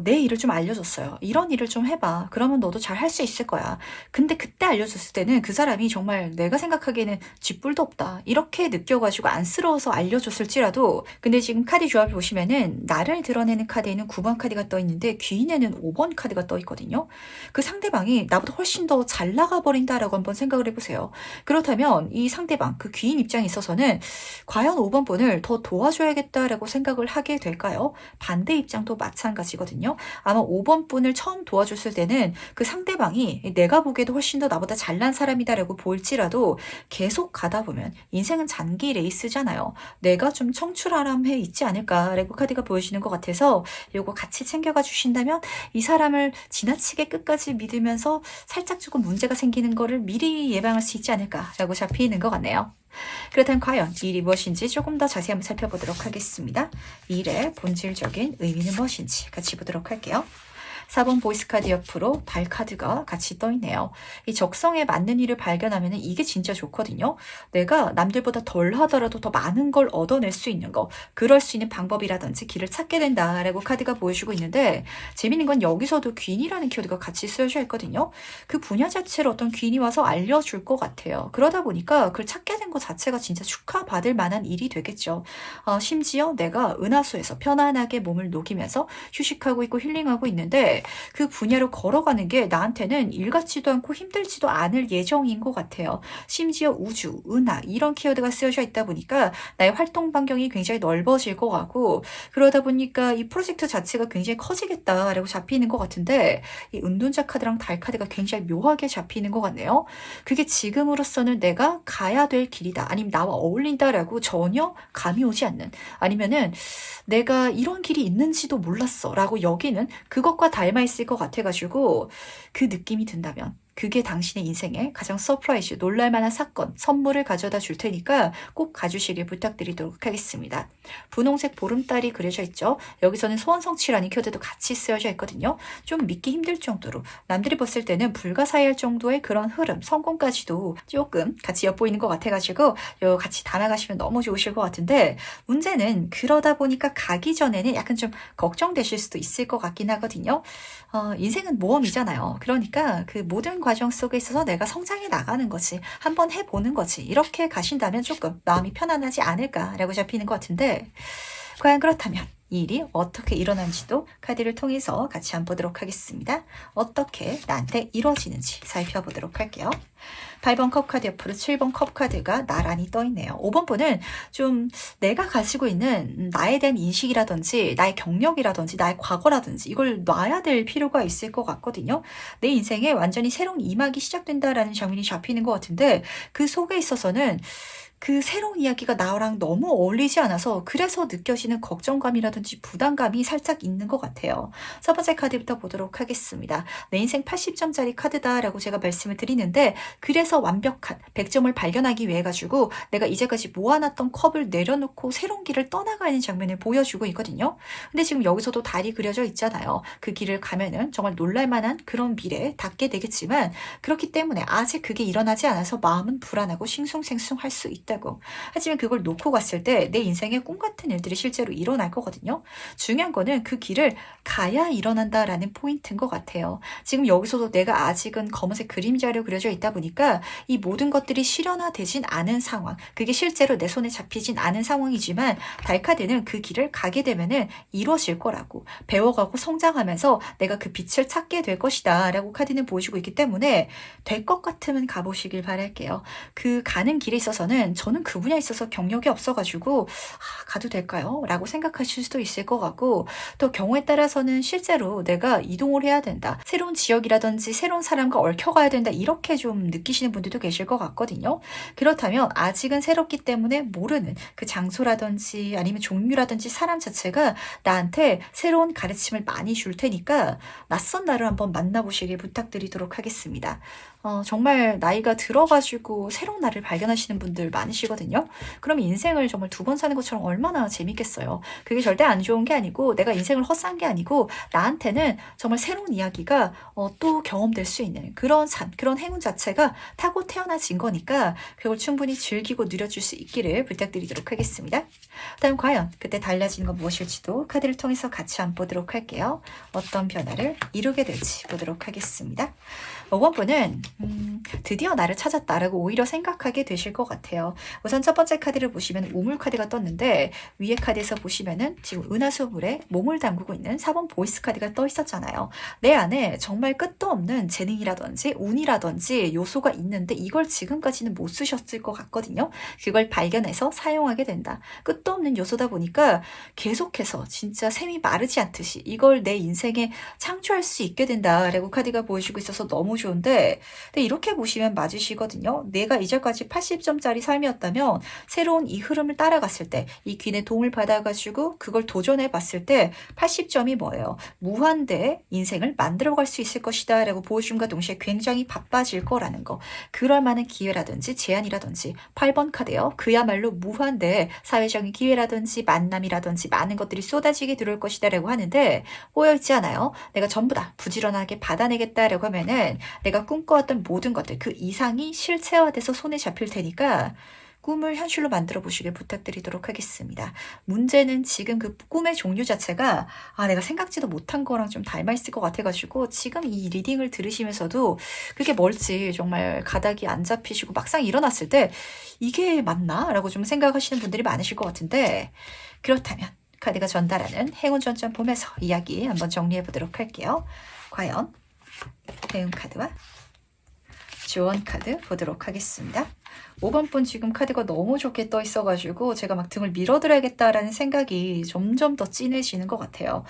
내 일을 좀 알려줬어요. 이런 일을 좀 해봐. 그러면 너도 잘 할 수 있을 거야. 근데 그때 알려줬을 때는 그 사람이 정말 내가 생각하기에는 쥐뿔도 없다. 이렇게 느껴가지고 안쓰러워서 알려줬을지라도 근데 지금 카드 조합을 보시면은 나를 드러내는 카드에는 9번 카드가 떠 있는데 귀인에는 5번 카드가 떠 있거든요. 그 상대방이 나보다 훨씬 더 잘 나가 버린다라고 한번 생각을 해보세요. 그렇다면 이 상대방, 그 귀인 입장에 있어서는 과연 5번 분을 더 도와줘야겠다라고 생각을 하게 될까요? 반대 입장도 마찬가지거든요. 아마 5번 분을 처음 도와줬을 때는 그 상대방이 내가 보기에도 훨씬 더 나보다 잘난 사람이다라고 보일지라도 계속 가다 보면 인생은 잔기 레이스잖아요. 내가 좀 청출아람해 있지 않을까라고 카드가 보여지는 것 같아서 이거 같이 챙겨가 주신다면 이 사람을 지나치게 끝까지 믿으면서 살짝 조금 문제가 생기는 거를 미리 예방할 수 있지 않을까라고 잡히는 것 같네요. 그렇다면 과연 이 일이 무엇인지 조금 더 자세히 한번 살펴보도록 하겠습니다. 이 일의 본질적인 의미는 무엇인지 같이 보도록 할게요. 4번 보이스카드 옆으로 발카드가 같이 떠있네요. 이 적성에 맞는 일을 발견하면 이게 진짜 좋거든요. 내가 남들보다 덜 하더라도 더 많은 걸 얻어낼 수 있는 거, 그럴 수 있는 방법이라든지 길을 찾게 된다라고 카드가 보여주고 있는데 재밌는 건 여기서도 귀인이라는 키워드가 같이 쓰여져 있거든요. 그 분야 자체를 어떤 귀인이 와서 알려줄 것 같아요. 그러다 보니까 그걸 찾게 된 것 자체가 진짜 축하받을 만한 일이 되겠죠. 심지어 내가 은하수에서 편안하게 몸을 녹이면서 휴식하고 있고 힐링하고 있는데 그 분야로 걸어가는 게 나한테는 일 같지도 않고 힘들지도 않을 예정인 것 같아요. 심지어 우주, 은하 이런 키워드가 쓰여져 있다 보니까 나의 활동 반경이 굉장히 넓어질 것 같고 그러다 보니까 이 프로젝트 자체가 굉장히 커지겠다라고 잡히는 것 같은데 이 은둔자 카드랑 달 카드가 굉장히 묘하게 잡히는 것 같네요. 그게 지금으로서는 내가 가야 될 길이다 아니면 나와 어울린다라고 전혀 감이 오지 않는 아니면은 내가 이런 길이 있는지도 몰랐어 라고 여기는 그것과 닮아 있을 것 같아가지고 그 느낌이 든다면 그게 당신의 인생에 가장 서프라이즈, 놀랄만한 사건, 선물을 가져다 줄 테니까 꼭 가주시길 부탁드리도록 하겠습니다. 분홍색 보름달이 그려져 있죠. 여기서는 소원성취라는 키워드도 같이 쓰여져 있거든요. 좀 믿기 힘들 정도로 남들이 봤을 때는 불가사의할 정도의 그런 흐름, 성공까지도 조금 같이 엿보이는 것 같아가지고 요 같이 담아가시면 너무 좋으실 것 같은데 문제는 그러다 보니까 가기 전에는 약간 좀 걱정되실 수도 있을 것 같긴 하거든요. 인생은 모험이잖아요. 그러니까 그 모든 과정 속에 있어서 내가 성장해 나가는 거지. 한번 해보는 거지. 이렇게 가신다면 조금 마음이 편안하지 않을까라고 잡히는 것 같은데 과연 그렇다면 이 일이 어떻게 일어난지도 카드를 통해서 같이 한번 보도록 하겠습니다. 어떻게 나한테 이루어지는지 살펴보도록 할게요. 8번 컵카드 옆으로 7번 컵카드가 나란히 떠있네요. 5번 분은 좀 내가 가지고 있는 나에 대한 인식이라든지 나의 경력이라든지 나의 과거라든지 이걸 놔야 될 필요가 있을 것 같거든요. 내 인생에 완전히 새로운 이막이 시작된다라는 장면이 잡히는 것 같은데 그 속에 있어서는 그 새로운 이야기가 나랑 너무 어울리지 않아서 그래서 느껴지는 걱정감이라든지 부담감이 살짝 있는 것 같아요. 첫 번째 카드부터 보도록 하겠습니다. 내 인생 80점짜리 카드다라고 제가 말씀을 드리는데 그래서 완벽한 100점을 발견하기 위해 가지고 내가 이제까지 모아놨던 컵을 내려놓고 새로운 길을 떠나가는 장면을 보여주고 있거든요. 근데 지금 여기서도 달이 그려져 있잖아요. 그 길을 가면은 정말 놀랄만한 그런 미래에 닿게 되겠지만 그렇기 때문에 아직 그게 일어나지 않아서 마음은 불안하고 싱숭생숭할 수 있다. 하지만 그걸 놓고 갔을 때 내 인생에 꿈 같은 일들이 실제로 일어날 거거든요. 중요한 거는 그 길을 가야 일어난다라는 포인트인 것 같아요. 지금 여기서도 내가 아직은 검은색 그림자로 그려져 있다 보니까 이 모든 것들이 실현화되진 않은 상황, 그게 실제로 내 손에 잡히진 않은 상황이지만 달카드는 그 길을 가게 되면은 이루어질 거라고, 배워가고 성장하면서 내가 그 빛을 찾게 될 것이다 라고 카드는 보여주고 있기 때문에 될 것 같으면 가보시길 바랄게요. 그 가는 길에 있어서는 저는 그 분야에 있어서 경력이 없어가지고 가도 될까요? 라고 생각하실 수도 있을 것 같고, 또 경우에 따라서는 실제로 내가 이동을 해야 된다, 새로운 지역이라든지 새로운 사람과 얽혀가야 된다, 이렇게 좀 느끼시는 분들도 계실 것 같거든요. 그렇다면 아직은 새롭기 때문에 모르는 그 장소라든지 아니면 종류라든지 사람 자체가 나한테 새로운 가르침을 많이 줄 테니까 낯선 나를 한번 만나보시길 부탁드리도록 하겠습니다. 정말 나이가 들어가지고 새로운 나를 발견하시는 분들 많으시거든요. 그럼 인생을 정말 두 번 사는 것처럼 얼마나 재밌겠어요. 그게 절대 안 좋은 게 아니고 내가 인생을 헛산 게 아니고 나한테는 정말 새로운 이야기가 또 경험될 수 있는 그런 삶, 그런 행운 자체가 타고 태어나진 거니까 그걸 충분히 즐기고 누려줄 수 있기를 부탁드리도록 하겠습니다. 다음 과연 그때 달라지는 건 무엇일지도 카드를 통해서 같이 한번 보도록 할게요. 어떤 변화를 이루게 될지 보도록 하겠습니다. 5번 분은 드디어 나를 찾았다라고 오히려 생각하게 되실 것 같아요. 우선 첫 번째 카드를 보시면 우물 카드가 떴는데 위에 카드에서 보시면은 지금 은하수물에 몸을 담그고 있는 4번 보이스 카드가 떠 있었잖아요. 내 안에 정말 끝도 없는 재능이라든지 운이라든지 요소가 있는데 이걸 지금까지는 못 쓰셨을 것 같거든요. 그걸 발견해서 사용하게 된다. 끝도 없는 요소다 보니까 계속해서 진짜 샘이 마르지 않듯이 이걸 내 인생에 창조할 수 있게 된다라고 카드가 보여주고 있어서 너무 좋은데, 근데 이렇게 보시면 맞으시거든요. 내가 이제까지 80점짜리 삶이었다면 새로운 이 흐름을 따라갔을 때, 이 귀의 도움을 받아가지고 그걸 도전해 봤을 때 80점이 뭐예요? 무한대의 인생을 만들어갈 수 있을 것이다 라고 보여줌과 동시에 굉장히 바빠질 거라는 거. 그럴 만한 기회라든지 제안이라든지 8번 카드요. 그야말로 무한대의 사회적인 기회라든지 만남이라든지 많은 것들이 쏟아지게 들어올 것이다 라고 하는데 꼬여있지 않아요? 내가 전부 다 부지런하게 받아내겠다라고 하면은 내가 꿈꿔왔던 모든 것들 그 이상이 실체화돼서 손에 잡힐 테니까 꿈을 현실로 만들어 보시길 부탁드리도록 하겠습니다. 문제는 지금 그 꿈의 종류 자체가 내가 생각지도 못한 거랑 좀 닮아 있을 것 같아가지고 지금 이 리딩을 들으시면서도 그게 뭘지 정말 가닥이 안 잡히시고 막상 일어났을 때 이게 맞나? 라고 좀 생각하시는 분들이 많으실 것 같은데, 그렇다면 카드가 전달하는 행운 전점 보면서 이야기 한번 정리해 보도록 할게요. 과연 행운 카드와 조언 카드 보도록 하겠습니다. 5번 분 지금 카드가 너무 좋게 떠 있어가지고 제가 막 등을 밀어드려야겠다라는 생각이 점점 더 진해지는 것 같아요.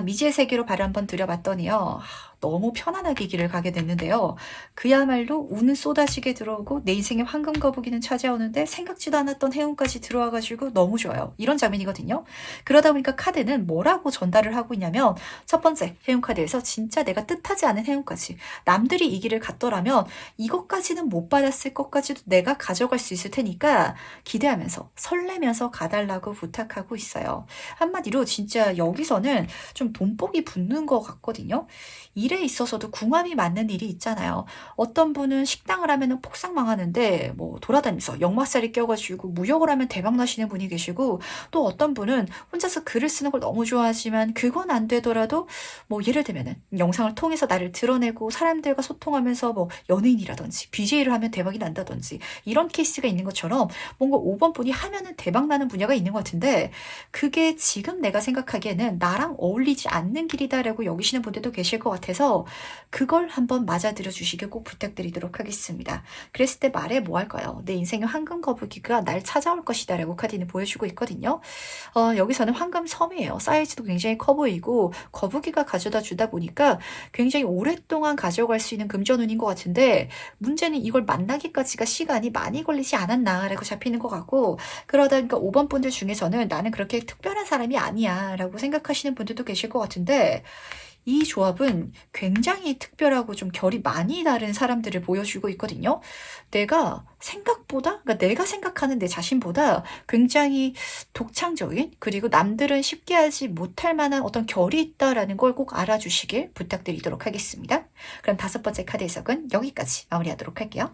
미지의 세계로 발을 한번 들여봤더니요. 너무 편안하게 길을 가게 됐는데요. 그야말로 운은 쏟아지게 들어오고 내 인생의 황금 거북이는 찾아오는데 생각지도 않았던 행운까지 들어와가지고 너무 좋아요. 이런 장면이거든요. 그러다 보니까 카드는 뭐라고 전달을 하고 있냐면 첫 번째 행운 카드에서 진짜 내가 뜻하지 않은 행운까지, 남들이 이 길을 갔더라면 이것까지는 못 받았을 것까지도 내가 가져갈 수 있을 테니까 기대하면서 설레면서 가달라고 부탁하고 있어요. 한마디로 진짜 여기서는 좀 돈복이 붙는 것 같거든요. 일에 있어서도 궁합이 맞는 일이 있잖아요. 어떤 분은 식당을 하면 폭삭 망하는데 뭐 돌아다니면서 역마살이 껴가지고 무역을 하면 대박 나시는 분이 계시고, 또 어떤 분은 혼자서 글을 쓰는 걸 너무 좋아하지만 그건 안 되더라도 뭐 예를 들면은 영상을 통해서 나를 드러내고 사람들과 소통하면서 뭐 연예인이라든지 BJ를 하면 대박이 난다든지 이런 케이스가 있는 것처럼 뭔가 5번 분이 하면은 대박 나는 분야가 있는 것 같은데 그게 지금 내가 생각하기에는 나랑 어울리지 않는 길이다라고 여기시는 분들도 계실 것 같아서 그걸 한번 맞아들여 주시길 꼭 부탁드리도록 하겠습니다. 그랬을 때 말해 뭐 할까요? 내 인생의 황금 거북이가 날 찾아올 것이다 라고 카드는 보여주고 있거든요. 여기서는 황금 섬이에요. 사이즈도 굉장히 커 보이고 거북이가 가져다 주다 보니까 굉장히 오랫동안 가져갈 수 있는 금전운인 것 같은데, 문제는 이걸 만나기까지가 시간이 많이 걸리지 않았나 라고 잡히는 것 같고, 그러다 보니까 5번 분들 중에서는 나는 그렇게 특별한 사람이 아니야 라고 생각하시는 분들도 계실 것 같은데, 이 조합은 굉장히 특별하고 좀 결이 많이 다른 사람들을 보여주고 있거든요. 내가 생각보다, 그러니까 내가 생각하는 내 자신보다 굉장히 독창적인, 그리고 남들은 쉽게 하지 못할 만한 어떤 결이 있다라는 걸 꼭 알아주시길 부탁드리도록 하겠습니다. 그럼 5번째 카드 해석은 여기까지 마무리하도록 할게요.